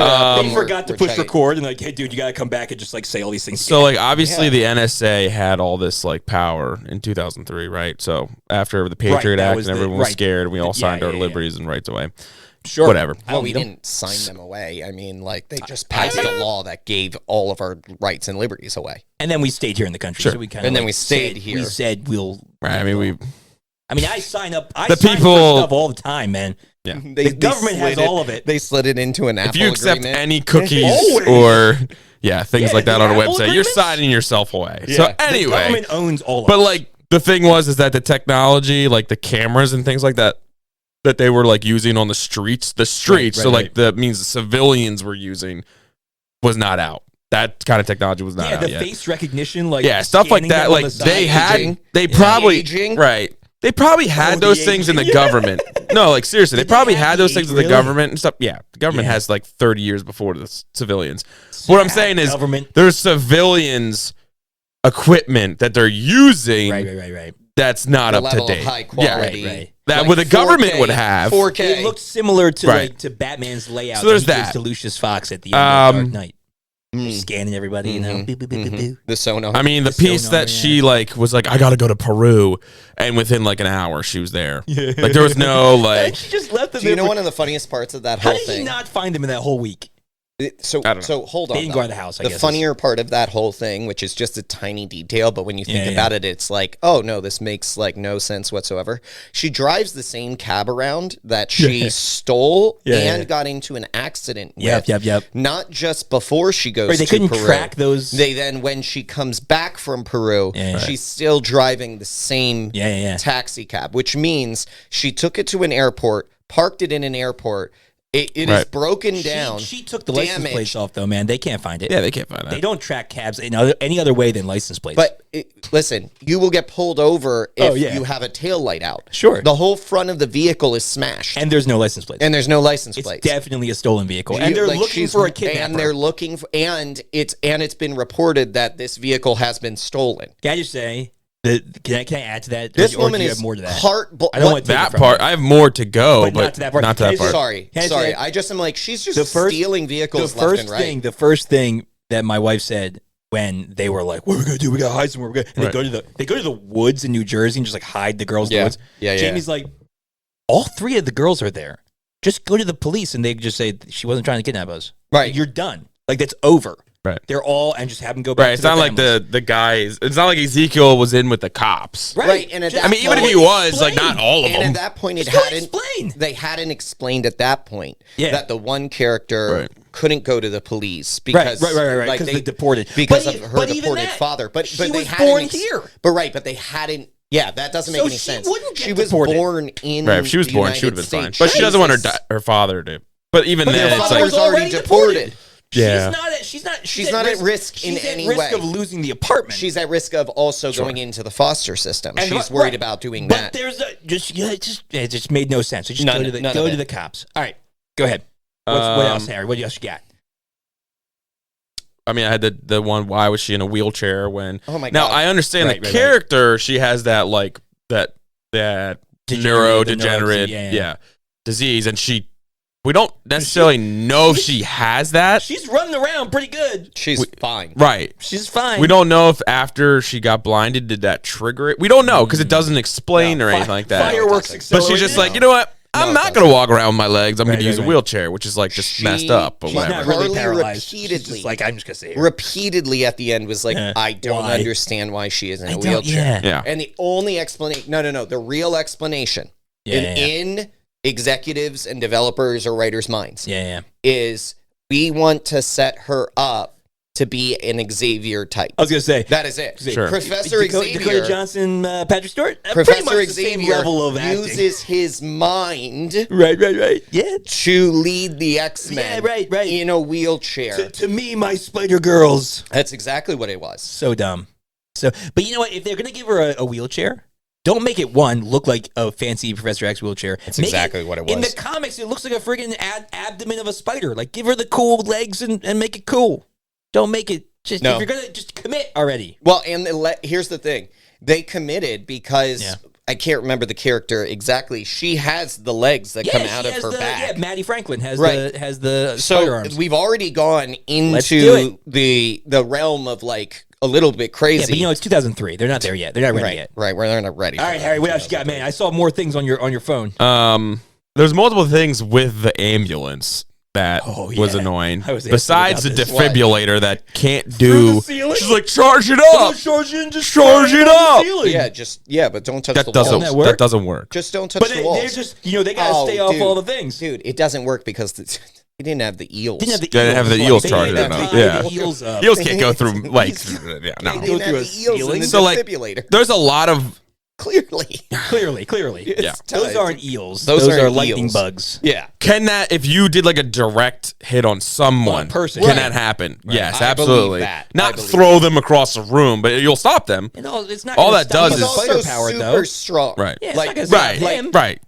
forgot to push record and like, hey, dude, you gotta come back and just like say all these things. So like, obviously, the NSA had all this like power in 2003, right? So after the Patriot Act and everyone was scared, we all signed our liberties and rights away. Sure, whatever. Well, we didn't sign them away. I mean, like they just passed a law that gave all of our rights and liberties away. And then we stayed here in the country. Sure. So we kind and of then we stayed here. We said we'll. Right. I mean, I sign up. I the sign people for stuff all the time, man. Yeah. The government has all of it. They slid it into an Apple If you accept agreement. any cookies or things like that on a website, you're signing yourself away. Yeah. So anyway, the government owns all of it. But like the thing is that the technology, like the cameras and things like that they were like using on the streets. That means the civilians were using was not out. That kind of technology was not out yet. Yeah, the face recognition, like stuff like that. Like they probably They probably had those things in the government. No, like seriously, they probably had those things in the government and stuff. Yeah, the government has like 30 years before the civilians. What I'm saying is there's civilians equipment that they're using. Right. That's not the up to level date. Of high quality. Yeah, right. That like what the government would have. 4K. It looked similar to to Batman's layout. So there's that. To Lucius Fox at the end of Dark Knight. Scanning everybody, you know. The sonar. I mean, the piece that she like was like, I gotta go to Peru, and within like an hour, she was there. Yeah. Like there was no like. She just left them. Do you know one of the funniest parts of that whole thing? How did he not find him in that whole week? So hold on. They didn't go out of the house. The funnier part of that whole thing, which is just a tiny detail, but when you think about it, it's like, oh no, this makes like no sense whatsoever. She drives the same cab around that she stole and got into an accident with. Yep. Not just before she goes they to couldn't Peru. track those. They then, when she comes back from Peru, she's still driving the same taxi cab, which means she took it to an airport, parked it in an airport. It is broken down. She took the license plates off, though, man. They can't find it. Yeah, they can't find it. They don't track cabs any other way than license plates. But listen, you will get pulled over if you have a tail light out. Sure. The whole front of the vehicle is smashed. And there's no license plates. It's definitely a stolen vehicle. And they're looking for a kidnapper. And they're looking for, and it's been reported that this vehicle has been stolen. Can I just say... Can I add to that? This woman is more to that. I don't want that part. I have more to go, but not to that part. Not to that part. Sorry. I just am like, she's just stealing vehicles left and right. The first thing that my wife said when they were like, "What are we gonna do? We gotta hide somewhere." And they go to the woods in New Jersey and just like hide the girls in the woods. Yeah. Jamie's like, all 3 of the girls are there. Just go to the police, and they just say she wasn't trying to kidnap us. Right. You're done. Like that's over. Right. They're all and just have them go back. Right. To It's their not like families. the guys. It's not like Ezekiel was in with the cops. Right. And at that I mean, even if point- he was, like, not all of And them. at that point, Just don't explain. they hadn't explained at that point Yeah. that the one character Right. couldn't go to the police because right. like, Because they they're deported. because But of e- her but even deported that, father. But she they was hadn't born here. But they hadn't. Yeah, that doesn't make So any she sense. wouldn't get She was deported. born in Right. If she was the born, she would have United been fine. States. But she doesn't want Jesus. her father to. But even But then, her it's father like was already deported. Yeah. She's not at risk in any She's at risk way. of losing the apartment. She's at risk of also going into the foster system. And She's right. worried about doing but that. there's a it just made no sense. So just None go of to it. the cops. All right, go ahead. What else, Harry? What else you got? I mean, I had the one. Why was she in a wheelchair when? Oh my Now God. I understand Right, the right, character. She has that like that neurodegenerate yeah. disease, and we don't necessarily know if she has that. She's running around pretty good. She's fine. Right. She's fine. We don't know if after she got blinded, did that trigger it? We don't know because it doesn't explain or anything like that. Fireworks But But she's just like, you know what? I'm not going to walk around with my legs. I'm going to use a right. wheelchair, which is like just messed up. But she's whatever. not really Carly paralyzed. She's repeatedly- just like, I'm just gonna say it. Repeatedly at the end was like, Yeah. I don't Why? understand why she is in a don't- wheelchair. Yeah. And the only explanation, no, the real explanation in executives and developers or writers' minds Yeah. is we want to set her up to be an Xavier type. I was gonna say That is it. Sure. Professor Dakota Xavier. Johnson, Patrick Stewart. Pretty much Professor the same Xavier level of acting. uses his mind Right. Yeah. to lead the X-Men Yeah, right. in a wheelchair. To me, my Spider Girls. That's exactly what it was. So dumb. But you know what? If they're gonna give her a wheelchair, don't make it look like a fancy Professor X wheelchair. That's Make exactly what it In was. the comics, it looks like a friggin' abdomen of a spider. Like, give her the cool legs and make it cool. Don't make it just. No. If you're gonna just commit already. Well, and here's the thing. They committed because Yeah. I can't remember the character exactly. She has the legs that come out she of has her back. Yeah, Maddie Franklin has Right. the spider So arms. we've already gone Let's do into the realm of like a little bit crazy. Yeah, but you know it's 2003. They're not there yet. They're not ready right, yet. right. We're not ready. All right, Harry. What else you got, man? I saw more things on your phone. There's multiple things with the ambulance that Oh, was yeah. annoying. I was Besides the asking defibrillator that can't Through do. the ceiling? She's like, charge it up. Charge it up. Yeah, but don't touch That the doesn't. walls. work? That doesn't work. Just don't touch But the they're walls. just they gotta stay off dude. all the things. Dude, it doesn't work because he didn't have the eels. Didn't have the They didn't have the eels They charged had to enough. tie Yeah. the eels up. Eels can't go through like. Yeah, no. They Go didn't have through a the eels in ceiling? the So like, defibrillator. there's a lot of. Clearly. Clearly. Yeah. Those aren't eels. Those Those are aren't lightning eels. bugs. Yeah. Can that, if you did like a direct hit on someone, On a person. can Right. that happen? Yes, I believe absolutely. that. I Not believe throw them across the room, but you'll stop them. And it's not All gonna that stop does his is- He's spider also power super though. strong. Right. Yeah, it's Like, not gonna stop Right. him. Right.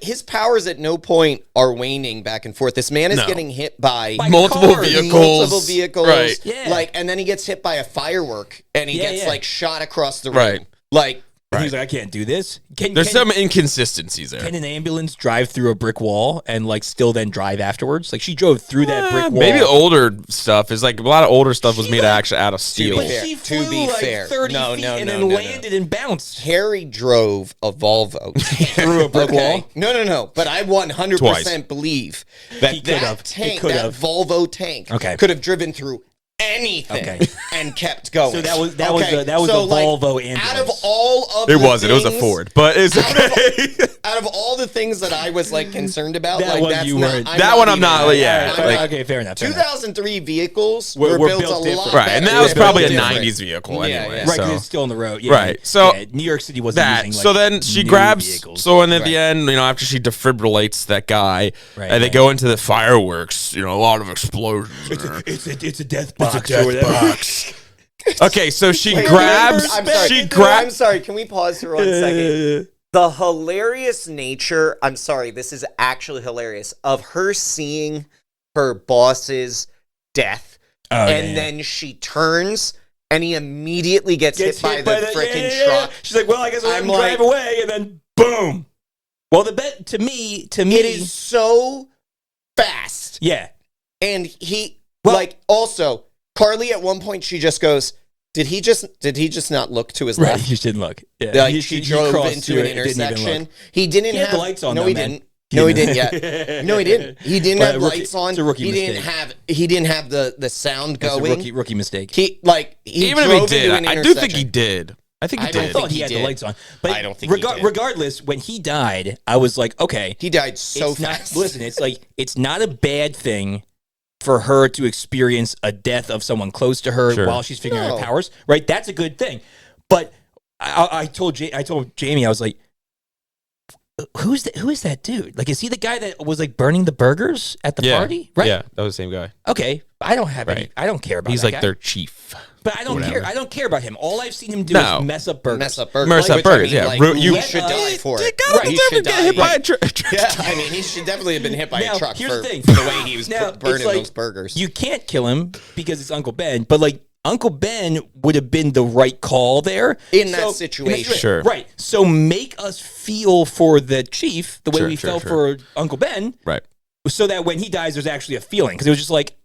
His powers at no point are waning back and forth. This man is No. getting hit by Multiple cars. vehicles. multiple vehicles. Right. Yeah. And then he gets hit by a firework and he Yeah, gets yeah. like shot across the room. Right. Like And he's like, I can't do this. There's some inconsistencies there. Can an ambulance drive through a brick wall and like still then drive afterwards? Like she drove through that brick wall. Maybe older stuff is like a lot of older stuff was She made like- actually out of steel. But fair. she To flew be like fair. 30 No, feet no, and no, then no, no. landed and bounced Harry drove a Volvo through a brick wall. No. But I 100% Twice. believe that He could have. tank, He could that have. Volvo tank, Okay. could have driven through anything Okay. and kept going. So that was a So, Volvo ambulance. Out of all of It the wasn't. It was a things- Ford, but it's okay. Out of all the things that I was like concerned about, That like one that's you not. weren't- That one I'm even- not, yeah, I'm like- not- okay, fair enough. 2003 vehicles Were were built built a lot different. Right, and better. that was They were probably a built different. 90s vehicle Yeah, anyway. yeah. Right, so. because it's still on the road. Yeah, Right, so yeah, New York City wasn't that. using, like, So then she new grabs. vehicles. So and at the Right. end, after she defibrillates that guy, Right, and they right. go into the fireworks. A lot of explosions. It's a death box. It's a death box. Okay, so she Wait, grabs. I'm sorry. She I'm grabs. sorry. Can we pause for 1 second? The hilarious nature, I'm sorry, this is actually hilarious, of her seeing her boss's death, and then she turns and he immediately gets hit by the freaking truck. She's like, well, I guess I'll let I'm him like- drive away, and then boom. Well, the bet to me, It is so fast. yeah. And he, Well- also, Carly at one point, she just goes, did he just not look to his Right, left? you didn't look. Yeah, Like she drove crossed into through an it, didn't even intersection. look. He didn't He had have the lights on, No, though, he man. didn't. No, he didn't yet. No, he didn't. He didn't have lights on. It's a rookie he mistake. didn't have the sound going. It's a rookie mistake. He Even drove if he did, into an I do think he intersection. did. I think he I did. I thought he had the lights on. But I don't think he did. regardless, when he died, I was like, okay. He died so it's fast. Not, listen, it's like, it's not a bad thing for her to experience a death of someone close to her while she's figuring out her powers, right? That's a good thing. But I told Jamie, I was like, who is that dude? Like, is he the guy that was like burning the burgers at the party? Right? Yeah, that was the same guy. Okay, I don't have any. I don't care about. He's that like guy. their chief. But I don't care. I don't care about him. All I've seen him do is mess up burgers. Mess up burgers. Mess up burgers. Yeah, you should die for it. He should get hit by a truck. Yeah, I mean, he should definitely have been hit by a truck here's for the thing. the way he was Now, burning like, those burgers. You can't kill him because it's Uncle Ben, but like Uncle Ben would have been the right call there in that situation. Sure. Right. So make us feel for the chief the way we felt for Uncle Ben. Right. So that when he dies, there's actually a feeling. Because it was just like,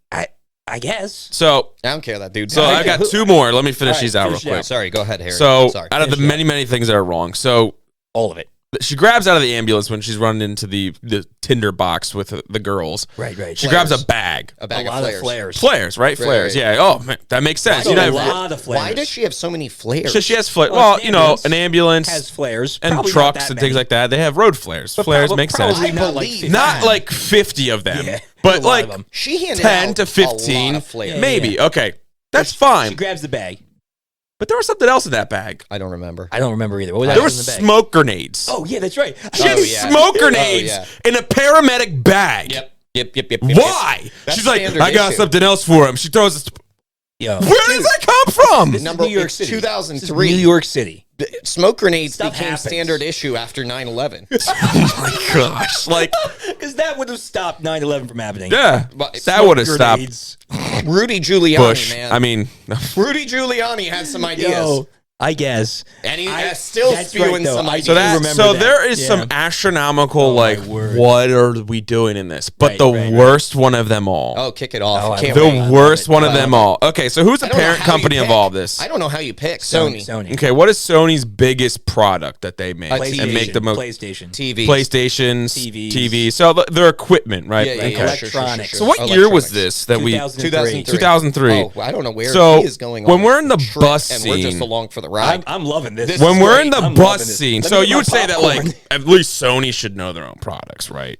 I guess. So I don't care that dude. So I got two more. Let me finish these out real quick. Sorry, go ahead, Harry. So Sorry. out of the many things that are wrong, so all of it. She grabs out of the ambulance when she's running into the Tinder box with the girls. Right. She grabs a bag. A bag of flares. Flares, right? Flares. Yeah. Oh, man, that makes sense. A lot of flares. Why does she have so many flares? So she has flares. Well, an ambulance has flares and probably trucks and things like that. They have road flares. Flares make sense. Not like 50 of them, but like she handed 10 out to 15, a lot of flares. maybe. Okay, that's fine. She grabs the bag. But there was something else in that bag. I don't remember. I don't remember either. What was that there in was the bag? smoke grenades. Oh, yeah, that's right. She had smoke grenades in a paramedic bag. Yep. Why? She's like, I got something else for him. She throws this. Yo. Where does that come from? This Number New York City. 2003. New York City. Smoke grenades Stuff became happens. standard issue after 9/11. Oh my gosh! Like, because that would have stopped 9/11 from happening. Yeah, But that would have stopped Rudy Giuliani, Bush. man. I mean, Rudy Giuliani had some ideas. Yo, I guess. And he's still spewing some ideas. So there is some astronomical, what are we doing in this? But the worst one of them all. Oh, kick it off. The worst one of them all. Okay, so who's the parent company of all this? I don't know how you pick. Sony. Okay, what is Sony's biggest product that they make and make the most? PlayStation. PlayStations, TVs. TV. So their equipment, right? Yeah, Okay. Electronics. So what year was this that 2003. 2003. Oh, I don't know where So he is going on. when we're in the bus and scene, we're just along for the ride. I'm loving this. when we're in the I'm bus loving this. scene, Let so me get you my would say that popcorn. like at least Sony should know their own products, right?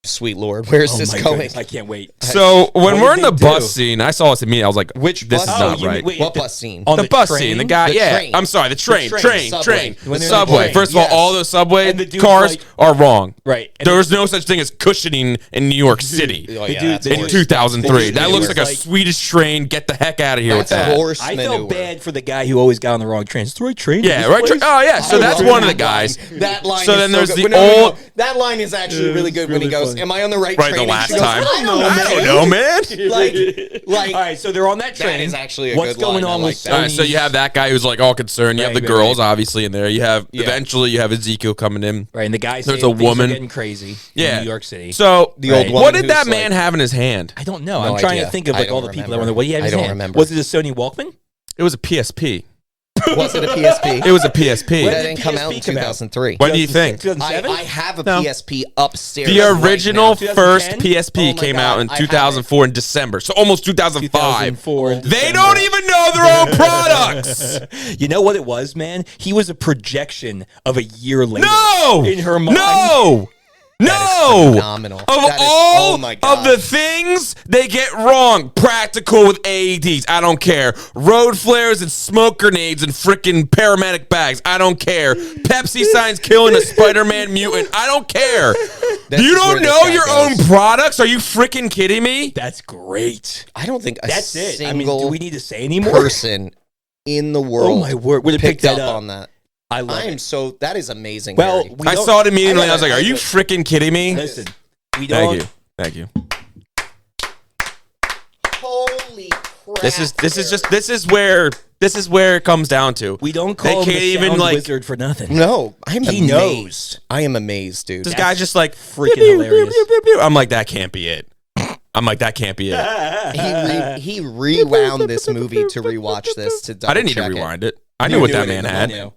Sweet Lord, where's this my going? goodness, I can't wait. So when What we're did in the they bus do? scene, I saw this immediately. I was like, Which this bus? is not right. What bus scene? On the bus scene, the guy, The train. I'm sorry, the train, train. Subway. The When they're in the subway. train, First of all, yes. all those subway And the dude's cars like- are wrong. Right. And There was no such thing as cushioning in New York City Oh, The yeah, dude- that's the in horse. 2003. the That dude looks was like a like- Swedish train. Get the heck out of here with That's that. a horse I maneuver. felt bad for the guy who always got on the wrong train. It's the right train. Yeah, to this right. place? Oh, yeah. So I that's love one of the that guys. line. That line. So is then so there's good. the No. old. That line is actually really good when he really goes, funny. "Am I on the right Right, train?" the And she last goes, time. I don't know, I don't man. know, man. Like, All right, so they're on that train. That is actually a What's good going line. I on like with that. All right, so you have that guy who's like all concerned. You have the Right, girls right. obviously in there. You have Yeah. eventually you have Ezekiel coming in. Right, and the guy There's saying a things are woman. getting crazy Yeah, in New York City. So The old woman what did who's that man like- have in his hand? I don't know. No I'm trying idea. to think of I like all don't the people. remember. What do you have in I his don't hand? remember. Was it a Sony Walkman? It was a PSP. Was it a PSP? It was a PSP. When That did didn't come out in PSP come out? 2003. When do you think? 2007? I have a No. PSP upstairs. The right original now. first 2010? PSP Oh my came God, out in I have it. 2004 in December, so almost 2005. 2004 in They December. don't even know their own products. You know what it was, man? He was a projection of a year later. No, In her mind. No, no. phenomenal. Of That is- all oh my God. of the things they get wrong, practical with AEDs, I don't care. Road flares and smoke grenades and freaking paramedic bags, I don't care. Pepsi signs killing a Spider-Man mutant, I don't care. This You is where don't this know guy your goes. own products? Are you freaking kidding me? That's great. I don't think a That's it. single I mean, do we need to say anymore? person in the world Oh my word! Would have picked picked that up up on that. I love I'm it. so that is amazing. Well, Harry. we I don't- saw it immediately. I was gotta- like, "Are you freaking kidding me?" Listen, we don't. Thank you, thank you. holy crap! This is where it comes down to. We don't They call him can't the even, sound like- wizard for nothing. No, I'm He amazed. knows. I am amazed, dude. This guy's just like freaking pew, pew, hilarious. pew, pew, pew, pew. I'm like, that can't be it. I'm like, that can't be it. He rewound this movie to rewatch this to double I didn't need to check it. rewind it. I knew what that man had.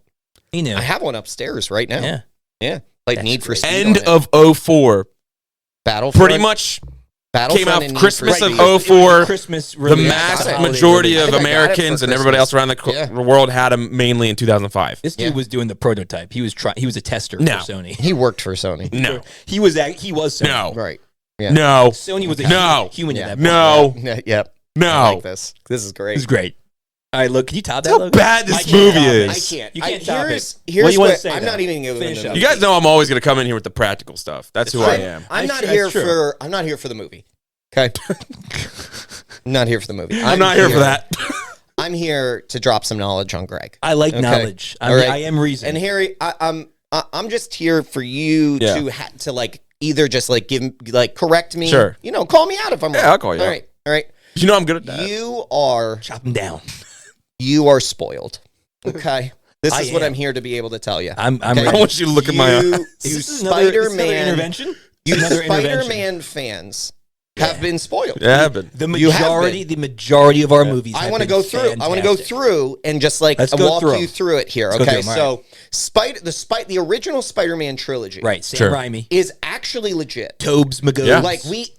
He knew. I have one upstairs right now. Yeah. Yeah. Played Need for Speed. End on it. of 04. Battlefront. Pretty much Battlefront came out and Need Christmas for of Speed. It was 04. Christmas The release. mass got it. majority I of think I got it for Americans and everybody else around the world had them mainly in 2005. This dude was doing the prototype. He was a tester No. for Sony. He worked for Sony. No. He was Sony. No. Right. Yeah. No. Sony was a No. human Yeah. at that point. No. Yep. No. I like this. This is great. This is great. All right, look, can you top that? How Logan? bad this I can't movie top it. is. I can't. You can't top it. Here's What do you wanna what say, I'm though? not even going Finish to. up. You guys know I'm always going to come in here with the practical stuff. That's who I am. I'm That's not here true. for. I'm not here for the movie. Okay. I'm not here for the movie. I'm not here for that. I'm here to drop some knowledge on Greg. I like Okay. knowledge. All right. I am reason. And Harry, I'm just here for you Yeah. to like either just like correct me. Sure. You know, call me out if I'm wrong. I'll call you All out. right. All right. You know I'm good at that. You are Chop him down. spoiled. Okay. This is what am. I'm here to be able to tell you. I'm Okay? I want you to look at my eyes. You Is this another Spider-Man intervention? You Another intervention. Spider-Man fans have been spoiled. Yeah, but The You have majority of our movies. I want want to go through. I want to go through and just like Let's go walk through 'em. you through it here. Let's go Okay, through 'em, so the original Spider-Man trilogy, Right, Sam Sure. Raimi, is actually legit. Tobes McGoes. Yeah.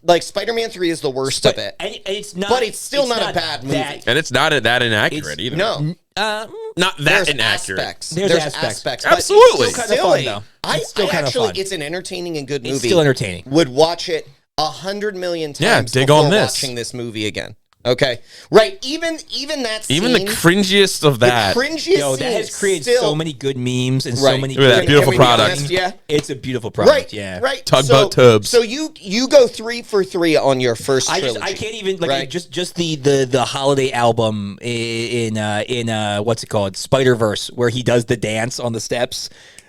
Like Spider-Man 3 is the worst of it. And it's not, But it's still not a bad movie. and it's not that inaccurate It's- either. No, Not that there's inaccurate. aspects. There's aspects. but Absolutely. it's Still kinda silly. fun, though. I It's still kinda actually, fun. it's an entertaining and good movie. It's still entertaining. Would watch it 100 million times. Yeah, dig before on this. Watching this movie again. Okay, right. Even that scene, Even the cringiest of that. the cringiest Yo, that scene has created still, so many good memes and so Right. many Look at that good beautiful Can we be product. honest? Yeah. It's a beautiful product. Right, Yeah. right. Tugboat tubs. So you go 3 for 3 on your first I trilogy. can't even like Right. just the holiday album in what's it called, Spider-Verse, where he does the dance on the steps.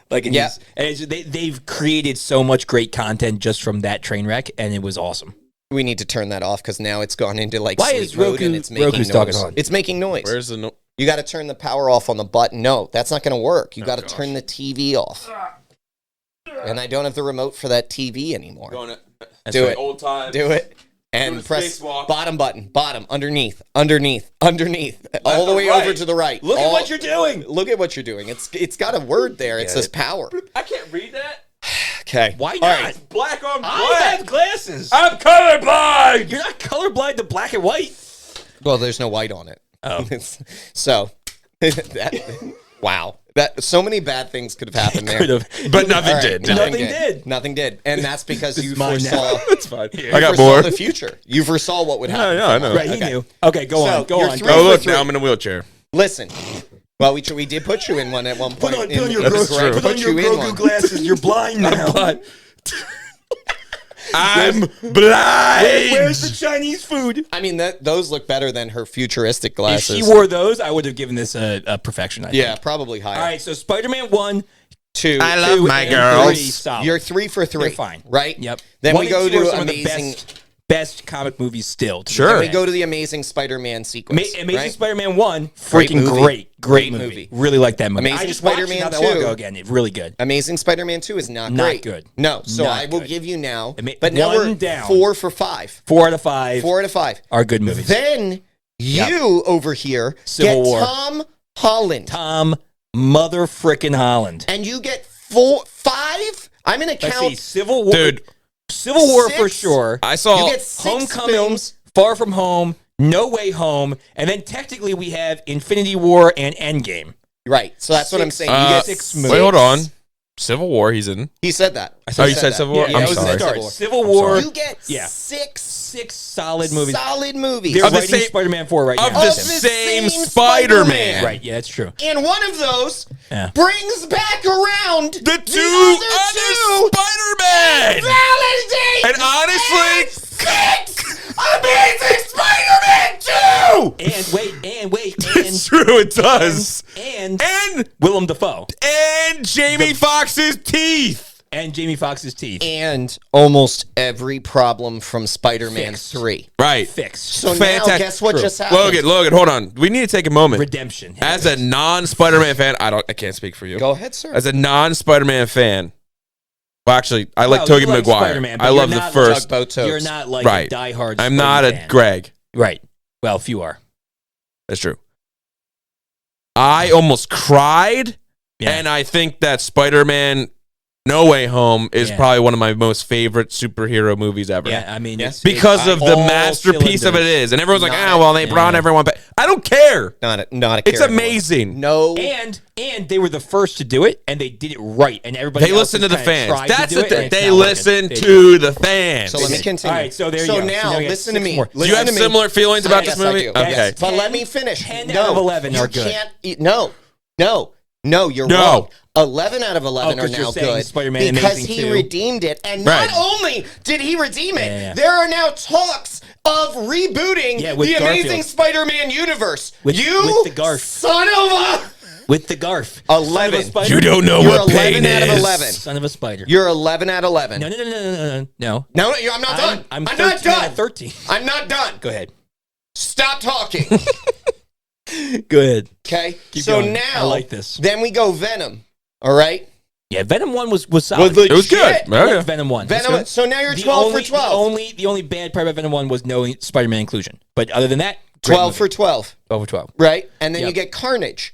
Like and Yeah. they've created so much great content just from that train wreck, and it was awesome. We need to turn that off because now it's gone into like Why sleep is mode Roku- and it's making Roku's noise. talking on? It's making noise. Where's the no? You got to turn the power off on the button. No, that's not going to work. You got to gosh. turn the TV off. And I don't have the remote for that TV anymore. Do it. Old time. Do it. And the press spacewalk. bottom button, bottom, underneath, all the way and over right. to the right. Look at All- what you're doing. Look at what you're doing. It's got a word there. It says power. I can't read that. Okay. Why All not? right. Black on black. I have glasses. I'm colorblind. You're not colorblind to black and white. Well, there's no white on it. Oh. So, wow. That so many bad things could have happened there. Could have. But nothing All right, did. Nothing did. Nothing did. And that's because you is mine now. foresaw That's fine. you I got foresaw more. the future. You foresaw what would happen. Yeah, I know. Right, he Okay. knew. Okay, go So, on. Go you're on. three Oh, for look, three. now I'm in a wheelchair. Listen. Well, we did put you in one at one point. Put on your That's Grogu, true. put on Put your you in Grogu one. glasses. You're blind now. I'm blind. Where's the Chinese food? I mean, those look better than her futuristic If glasses. she wore those, I would have given this a perfection. I think. yeah, probably higher. All right, so Spider-Man 1, 2. I love 2, my and girls. 3, solid. You're 3 for 3. They're fine. Right? Yep. Then 1 we and go 2 are to some of amazing. the best comic movies still. to Sure. be Then we fair. go to the Amazing Spider-Man sequence. Amazing right? Spider-Man 1, Great freaking movie. great Great movie. movie. Really like that movie. Amazing I just watched it Spider-Man not that long 2. ago again. It's really good. Amazing Spider-Man 2 is not Not great. good. No, so Not I will good. give you now. But now one we're down. 4 for 5. 4 out of 5 4 out of 5. are good movies. Then you over here Civil get War. Tom Holland. Tom mother frickin' Holland. And you get 5. I'm going to Let's count. see, Civil War. Dude, Civil War for 6. sure. I saw. You get 6 Homecoming, films. Far From Home, No Way Home, and then technically we have Infinity War and Endgame. Right. So that's what I'm saying. You get 6 wait, movies. hold on. Civil War, he's in. He said that. Oh, you said Civil War? Yeah, I'm that was sorry. the start. Civil War. You get Yeah. 6 solid movies. solid movies. They're Of the writing same- Spider-Man 4 right Of now. the Of the same same Spider-Man. Spider-Man. Right, yeah, that's true. And one of those Yeah. brings back around The two other other Spider-Man. validate And honestly, 6 Amazing Spider-Man 2! And wait, it's true, it does. and And Willem Dafoe Jamie Foxx's teeth. and Jamie Foxx's teeth And almost every problem from Spider-Man Fixed. 3. Right. fixed. So now, Fantastic. guess what True. just happened? Logan, hold on. We need to take a moment. Redemption. As a non-Spider-Man fan, I can't speak for you. Go ahead, sir. As a non-Spider-Man fan, well, actually, I like Well, Tobey you like Maguire. Spider-Man, but I you're love the not first. Tugboat Tobes. You're not like Right. a diehard. I'm not a Spidey fan. Greg. Right. Well, few are. That's true. I almost cried, Yeah. and I think that Spider-Man No Way Home is Yeah. probably one of my most favorite superhero movies ever. Yeah, I mean, it's Because of the all masterpiece of it cylinders. is. And everyone's like, Not well, they brought everyone back. I don't care. Not a It's carrot amazing. horse. No. And they were the first to do it, and they did it right. And everybody They else listen to has the kinda fans. tried That's to do the it, thing. and it's They not listen working. to the fans. So let me continue. All right, so there you go. now, So now we got listen to 6 me. more. Do you have Listen to me. similar feelings about Yes, this movie? I do. Okay. Yes. But 10 let me finish. 10 no, out of 11 you are good. Can't, no, you're No. wrong. 11 out of 11 are 'cause you're now saying good Spider-Man because Amazing he 2. redeemed it. And Right. not only did he redeem it, Yeah. there are now talks of rebooting with the Amazing Garfield. Spider-Man universe. With the Garf. son of a... With the Garf. 11. Son of a spider. You don't know You're what 11 pain out of is. 11. Son of a spider. You're 11 out of 11. No. No, I'm not done. I'm not 13 out done. of 13. I'm not done. Go ahead. Stop talking. Go ahead. Okay. Keep so going. now, I like this. Then we go Venom. All right. Yeah, Venom 1 was solid. Well, It was good. Legit. I Yeah. liked Venom 1. Venom. So now you're The 12 only, for 12. The only bad part about Venom 1 was no Spider-Man inclusion. But other than that, 12 for 12. over 12. Right. And then Yep. you get Carnage.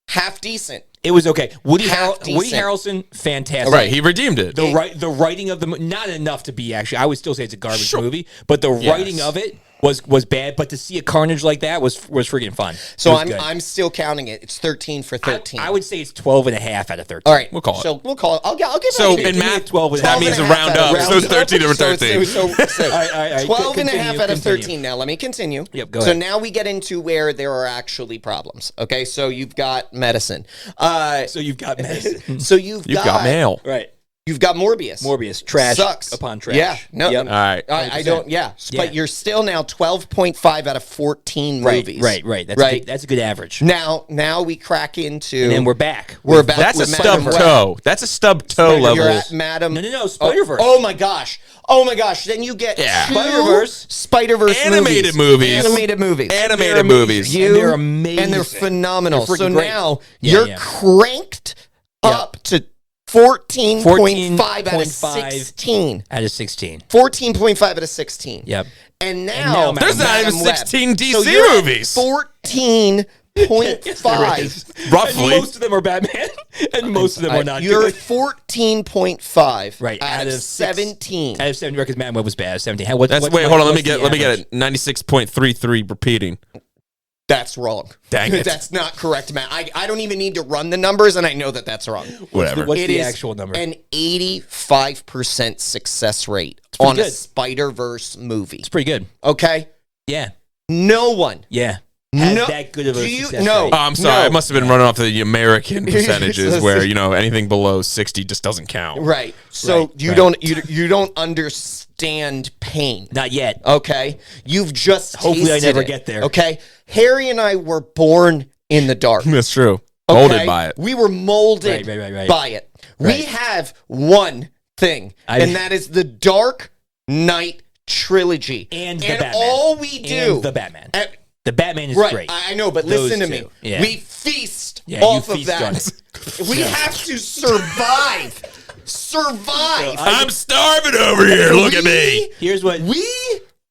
Half decent. It was okay. Woody Half decent. Harrelson, fantastic. Right, he redeemed it. The writing of the not enough to be actually. I would still say it's a garbage movie, but the writing of it was bad. But to see a Carnage like that was freaking fun. So It was good. I'm still counting it. It's 13 for 13. I would say it's 12 and a half out of 13. All right. We'll call it. So we'll call it. I'll give So it to in you. math, 12 and a that half. means to 12 and a round half up. out So of it's 13 over 13. So, All right, 12 and a half continue, out of continue. 13. Now, let me continue. Yep, go So ahead. now we get into where there are actually problems. Okay, so you've got medicine. So you've got medicine. So you've got mail. Right. You've got Morbius. Morbius. Trash Sucks. upon trash. Yeah. No. Yep. All right. I don't. Yeah. Yeah. But you're still now 12.5 out of 14 movies. Right. That's a good average. Now we crack into. And then we're back. We're back. That's a with stub Madam Web. toe. That's a stub toe You're level. at Madam. No, Spider-Verse. Oh my gosh. Then you get Yeah. two Spider-Verse. Spider-Verse Animated movies. Animated movies. Animated movies. And they're amazing. And they're phenomenal. They're So freaking great. now Yeah, you're yeah. cranked up to 14.5 out of 14.5. 16. Out of 16. 14.5 out of 16. Yep. And now now There's not even Madam Web. 16 DC So you're at movies. 14.5. Roughly. And most of them are Batman, and most of them are not You're good. 14.5 Right, out of 17. Out of 17, because Batman was bad. 17. Hold on. Let me get it. 96.33 repeating. That's wrong. Dang it. That's not correct, Matt. I don't even need to run the numbers, and I know that that's wrong. Whatever. What's It the is actual number? an 85% success rate pretty on a good. Spider-Verse movie. It's pretty good. Okay? Yeah. No one. Yeah. Has No- that good of a do you- success no. rate. Oh, I'm sorry. No. I must have been running off the American percentages where, anything below 60 just doesn't count. Right. So Right, you right. don't you don't understand pain. Not yet. Okay? You've just Hopefully I tasted never it, get there. Okay? Harry and I were born in the dark. That's true. Okay? Molded by it. We were molded Right. by it. We Right. have one thing, and that is the Dark Knight trilogy. And the Batman. all we do... And the Batman. Uh, The Batman is right, great. I know, but Those listen to two. me. Yeah. We feast Yeah, you off of feast on that. it. We have to survive. Survive. I'm starving over here. Look at me. Here's what... We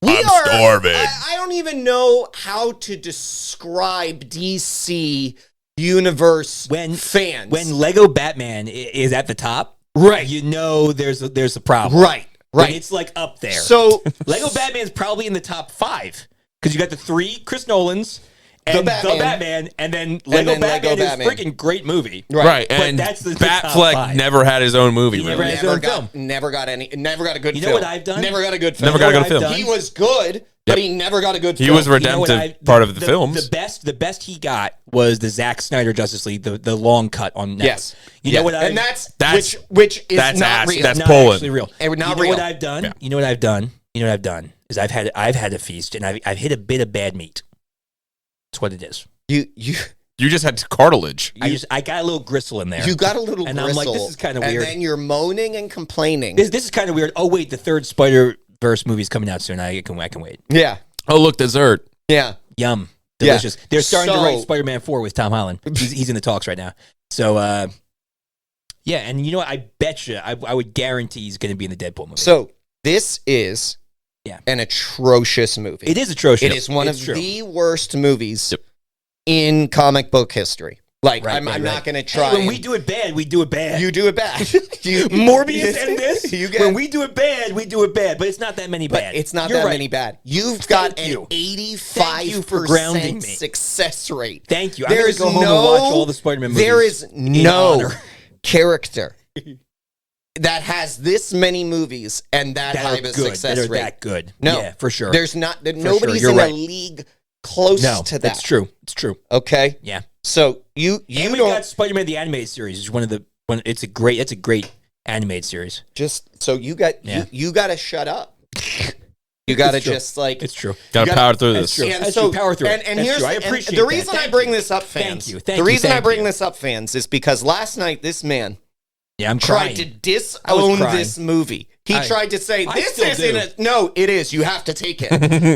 I'm are starving. I don't even know how to describe DC universe fans. When Lego Batman is at the top, Right. you know there's a problem. Right. When it's like up there. So Lego Batman's probably in the top 5 because you got the 3 Chris Nolans and the Batman, and then Lego then Batman Lego is Batman. freaking great movie. Right. But And that's the top Batfleck 5. never had his own movie, He really. never had his own film. never got a good You film. know what I've done? Never got a good film. Never got a good You know what film. I've He done? was good, but he never got a good film. He was You know what redemptive part of the films. The best he got was the Zack Snyder Justice League, the long cut on Netflix. Yes. You know what and I that's which is that's not ass. real. That's not Poland. actually real. Not you know real. what I've done? Yeah. You know what I've done? You know what I've done is I've had a feast and I've hit a bit of bad meat. That's what it is. You You just had cartilage. I got a little gristle in there. you got a little And gristle, I'm like, this is kinda weird. And then you're moaning and complaining. This is kind of weird. Oh wait, the third Spider-Verse movie's coming out soon. I can wait. Yeah. Oh, look, dessert. Yeah. Yum. Yeah. Delicious. They're starting to So- write Spider-Man 4 with Tom Holland. He's in the talks right now. So yeah, and you know what? I bet you I would guarantee he's going to be in the Deadpool movie. So this is an atrocious movie. It is atrocious. It is one of It's true. the worst movies in comic book history. Like, I'm not going to try. When we do it bad, we do it bad. You do it bad. Morbius and this. When When we do it bad, we do it bad. But it's not that many bad. It's not You're that right. many bad. You've got an Thank you for grounding 85% me. success rate. Thank you. I'm going to go home and watch all the Spider-Man movies. There is no honor. character that has this many movies and that high of a success that are rate. that good. No. Yeah, for sure. There's not. Nobody's You're in right. a league close No, to that. that's true. It's true. Okay. Yeah. So you And we don't got Spider-Man the animated series. Is one of the it's a great animated series. just so you got Yeah. you got to shut up. You got to It's true. just like It's true. Got to gotta- power through That's this. true. And That's so true. Power through it. and That's here's true. I and appreciate the that. reason I Thank bring you. this up, fans. Thank you. The reason I Thank bring you. this up, fans, is because last night this man Yeah, I'm tried crying. to disown crying. this movie. He tried to say, I this still isn't do. no, it is. You have to take it.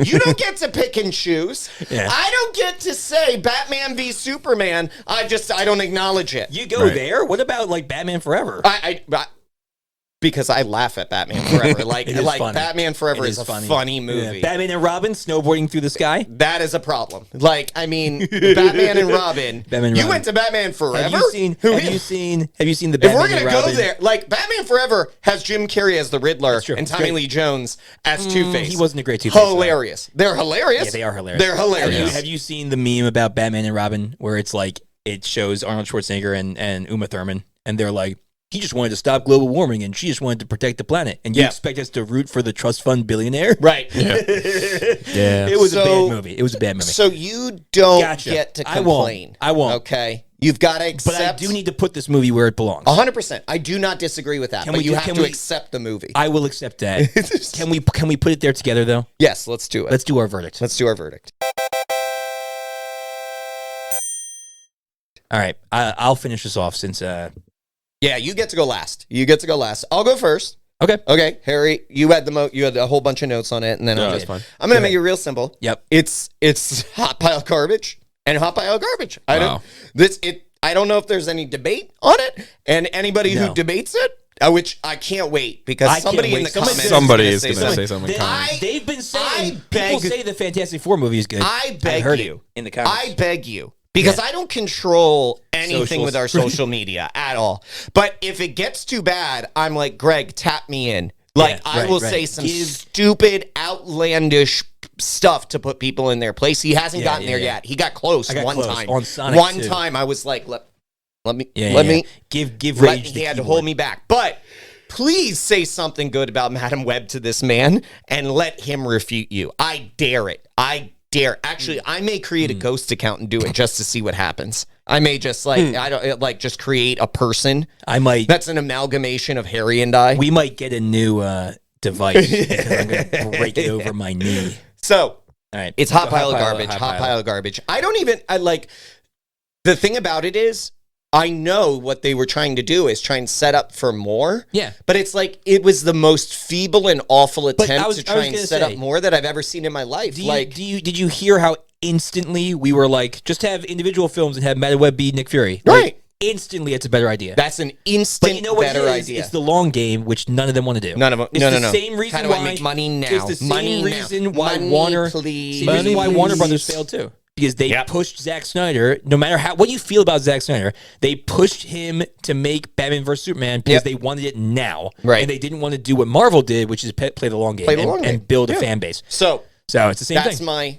You don't get to pick and choose. Yeah. I don't get to say Batman v Superman. I don't acknowledge it. You go there. What about like Batman Forever? Because I laugh at Batman Forever. Like It is funny. Batman Forever It is a funny. funny Yeah. movie. Batman and Robin snowboarding through the sky. That is a problem. Like, I mean, Batman and Robin. Batman and you Robin. went to Batman Forever? Have you seen the If Batman we're gonna and go Robin? there, like Batman Forever has Jim Carrey as the Riddler true. and It's Tommy great. Lee Jones as Two Face. He wasn't a great Two-Face. hilarious. They're hilarious. Yeah, they are hilarious. They're hilarious. Have you seen the meme about Batman and Robin where it's like it shows Arnold Schwarzenegger and Uma Thurman and they're like, he just wanted to stop global warming and she just wanted to protect the planet. And you expect us to root for the trust fund billionaire? Right. Yeah. It was a bad movie. It was a bad movie. So you don't Gotcha. get to I won't. complain. I won't. Okay. You've got to accept. But I do need to put this movie where it belongs. 100%. I do not disagree with that. Can But we you do- have can to we- accept the movie. I will accept that. Can we put it there together though? Yes, let's do it. Let's do our verdict. Let's do our verdict. All right. I'll finish this off since Yeah, you get to go last. I'll go first. okay. Okay, Harry, you had you had a whole bunch of notes on it, and then that's fine. I'm gonna make it real simple. Yep. It's hot pile garbage and hot pile garbage. Wow. I don't know if there's any debate on it, and anybody who No. debates it, which I can't wait because I can't somebody in wait. the Somebody- comments Somebody is gonna going to say say something. They, kind. they've been saying beg- people say the Fantastic Four movie is good. I beg I've heard you. it in the comments. I beg you. Because I don't control anything Socials. with our social media at all. But if it gets too bad, I'm like, Greg, tap me in. Like, Yeah, I right, will right. say some Give- stupid, outlandish stuff to put people in their place. He hasn't gotten there yeah. yet. He got close I got one close time. on Sonic, one too. time I was like, let me give let, Rage he the had to keyboard. hold me back. But please say something good about Madam Web to this man and let him refute you. I dare it. Actually, I may create a ghost account and do it just to see what happens. I may just just create a person. I might. That's an amalgamation of Harry and I. We might get a new device because I'm gonna break it over my knee. So All right, it's hot pile of garbage. Hot pile of garbage. The thing about it is, I know what they were trying to do is try and set up for more. Yeah. But it's like it was the most feeble and awful attempt was to try and gonna set say, up more that I've ever seen in my life. Did you hear how instantly we were like, just have individual films and have Madam Web be Nick Fury? Right. Like, instantly, it's a better idea. That's an instant But you know what better it is? idea. It's the long game, which none of them want to do. None of them. It's No. the same reason How do why I make money now? It's the same Money now. reason why Money, Warner. please. See, the reason why Money, Warner please. Brothers failed too, because they pushed Zack Snyder. No matter what you feel about Zack Snyder, they pushed him to make Batman vs Superman because they wanted it now, Right. And they didn't want to do what Marvel did, which is play the long game, and build a fan base. So it's the same that's thing. my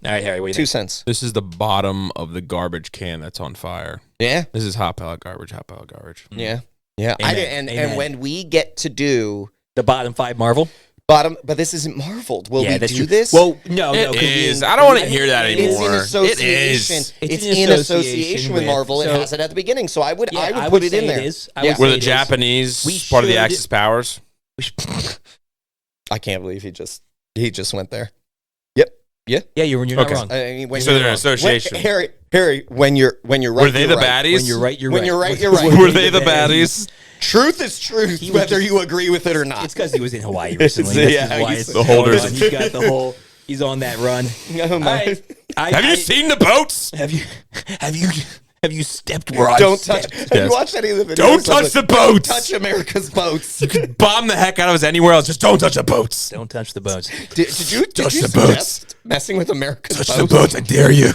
All right, Harry, what do you 2 think? cents. This is the bottom of the garbage can that's on fire. Yeah. This is hot pile of garbage, hot pile of garbage. Yeah. Yeah. Amen. And when we get to do The bottom 5 Marvel. bottom, but this isn't Marveled. Will we that's do true. this? Well, no, It 'cause is. I don't want to hear that It's in anymore. association. It is. It's in in association association with with- Marvel. It so- has it at the beginning, so I would I put it say in there. It is. I Yeah. would We're say the it is. Japanese We part of the should- Axis powers. I can't believe he just went there. Yep. Yeah, you're not Okay. wrong. I mean, when So you're they're an wrong. association. Harry, when you're right, Were they you're the right. baddies? When you're right, you're When right. you're right, you're right. Were they the baddies? Truth is truth, He was whether just- you agree with it or not. It's because he was in Hawaii recently. That's Yeah, why he's it's the holders. going on. He's got the whole. He's on that run. Oh, my. All right. Have you seen the boats? Have you stepped where I Don't touch. stepped? Have you watched any of the videos? Don't touch the boats. Touch America's boats. Bomb the heck out of us anywhere else. Just don't touch the boats. Don't touch the boats. Did you Touch the suggest messing with America's Touch boats? the boats. I dare you.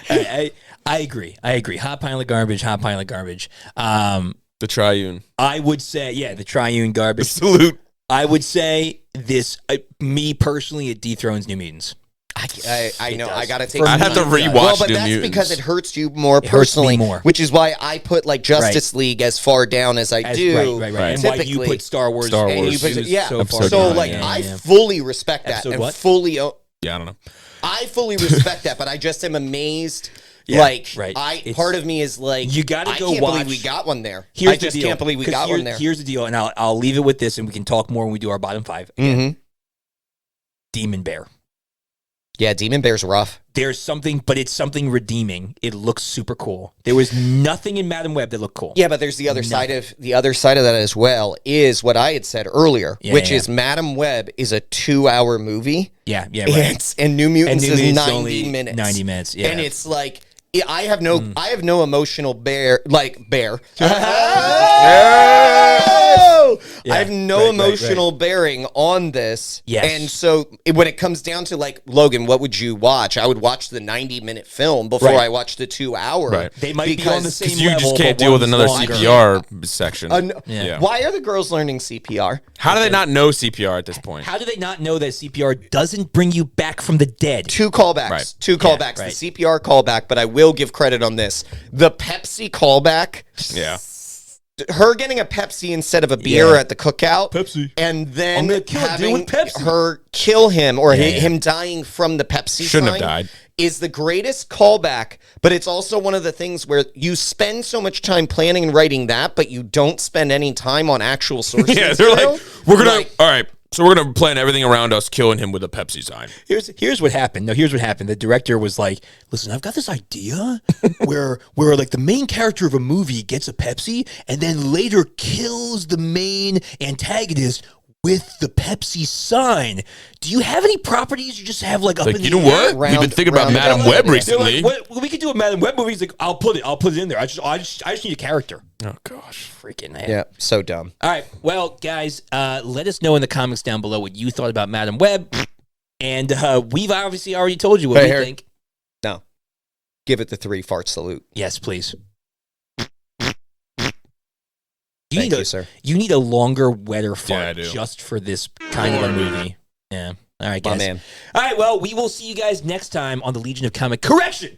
I I agree. Hot pile of garbage. The triune. I would say, the triune garbage. Salute. I would say this, me personally, it dethrones New Mutants. I know. I gotta take. I'd have to rewatch Well, but New that's Mutants. because it hurts you more It hurts personally, me more. which is why I put like Justice League as far down as I do. Right. And why you put Star Wars? And you put, so far So, down. I fully respect that and fully. Yeah, I don't know. I fully respect that, but I just am amazed. Part of me is like, you got to go can't watch. believe we got one there. Here's I just the deal. can't believe we got one there. Here's the deal, and I'll leave it with this, and we can talk more when we do our bottom 5. Demon Bear. Yeah, Demon Bear's rough. There's something, but it's something redeeming. It looks super cool. There was nothing in Madam Web that looked cool. Yeah, but there's the other side of that as well. Is what I had said earlier, which is Madam Web is a 2-hour movie. Yeah, right. And New Mutants is 90 minutes. 90 minutes. Yeah, and it's like I have no emotional bear. I have no emotional bearing on this. Yes. And so when it comes down to like, Logan, what would you watch? I would watch the 90-minute film before I watch the 2-hour. Right. They might be on the same level. You just can't deal with another CPR section. Why are the girls learning CPR? How do they not know CPR at this point? How do they not know that CPR doesn't bring you back from the dead? 2 callbacks. Right. 2 callbacks. The CPR callback, but I will give credit on this. The Pepsi callback. Yeah. Her getting a Pepsi instead of a beer at the cookout. Pepsi. And then I'm gonna kill a dude with Pepsi. her kill him or him dying from the Pepsi Shouldn't sign have died. is the greatest callback, but it's also one of the things where you spend so much time planning and writing that, but you don't spend any time on actual sources. Yeah, they're like, all right, so we're going to plan everything around us killing him with a Pepsi sign. Here's what happened. No, here's what happened. The director was like, listen, I've got this idea where like the main character of a movie gets a Pepsi and then later kills the main antagonist with the Pepsi sign. Do you have any properties you just have like up in the air? What? We've been thinking about Madam Web recently. Like, we could do a Madam Web movie. He's like, I'll put it in there. I just need a character. Oh gosh. Freaking man. Yeah, so dumb. All right. Well, guys, let us know in the comments down below what you thought about Madam Web. And we've obviously already told you what we think. No. Give it the 3 fart salute. Yes, please. Thank you, sir. You need a longer, wetter fart I do. just for this kind of a movie. Yeah. All right, guys. My man. All right, well, we will see you guys next time on the Legion of Comic Correction.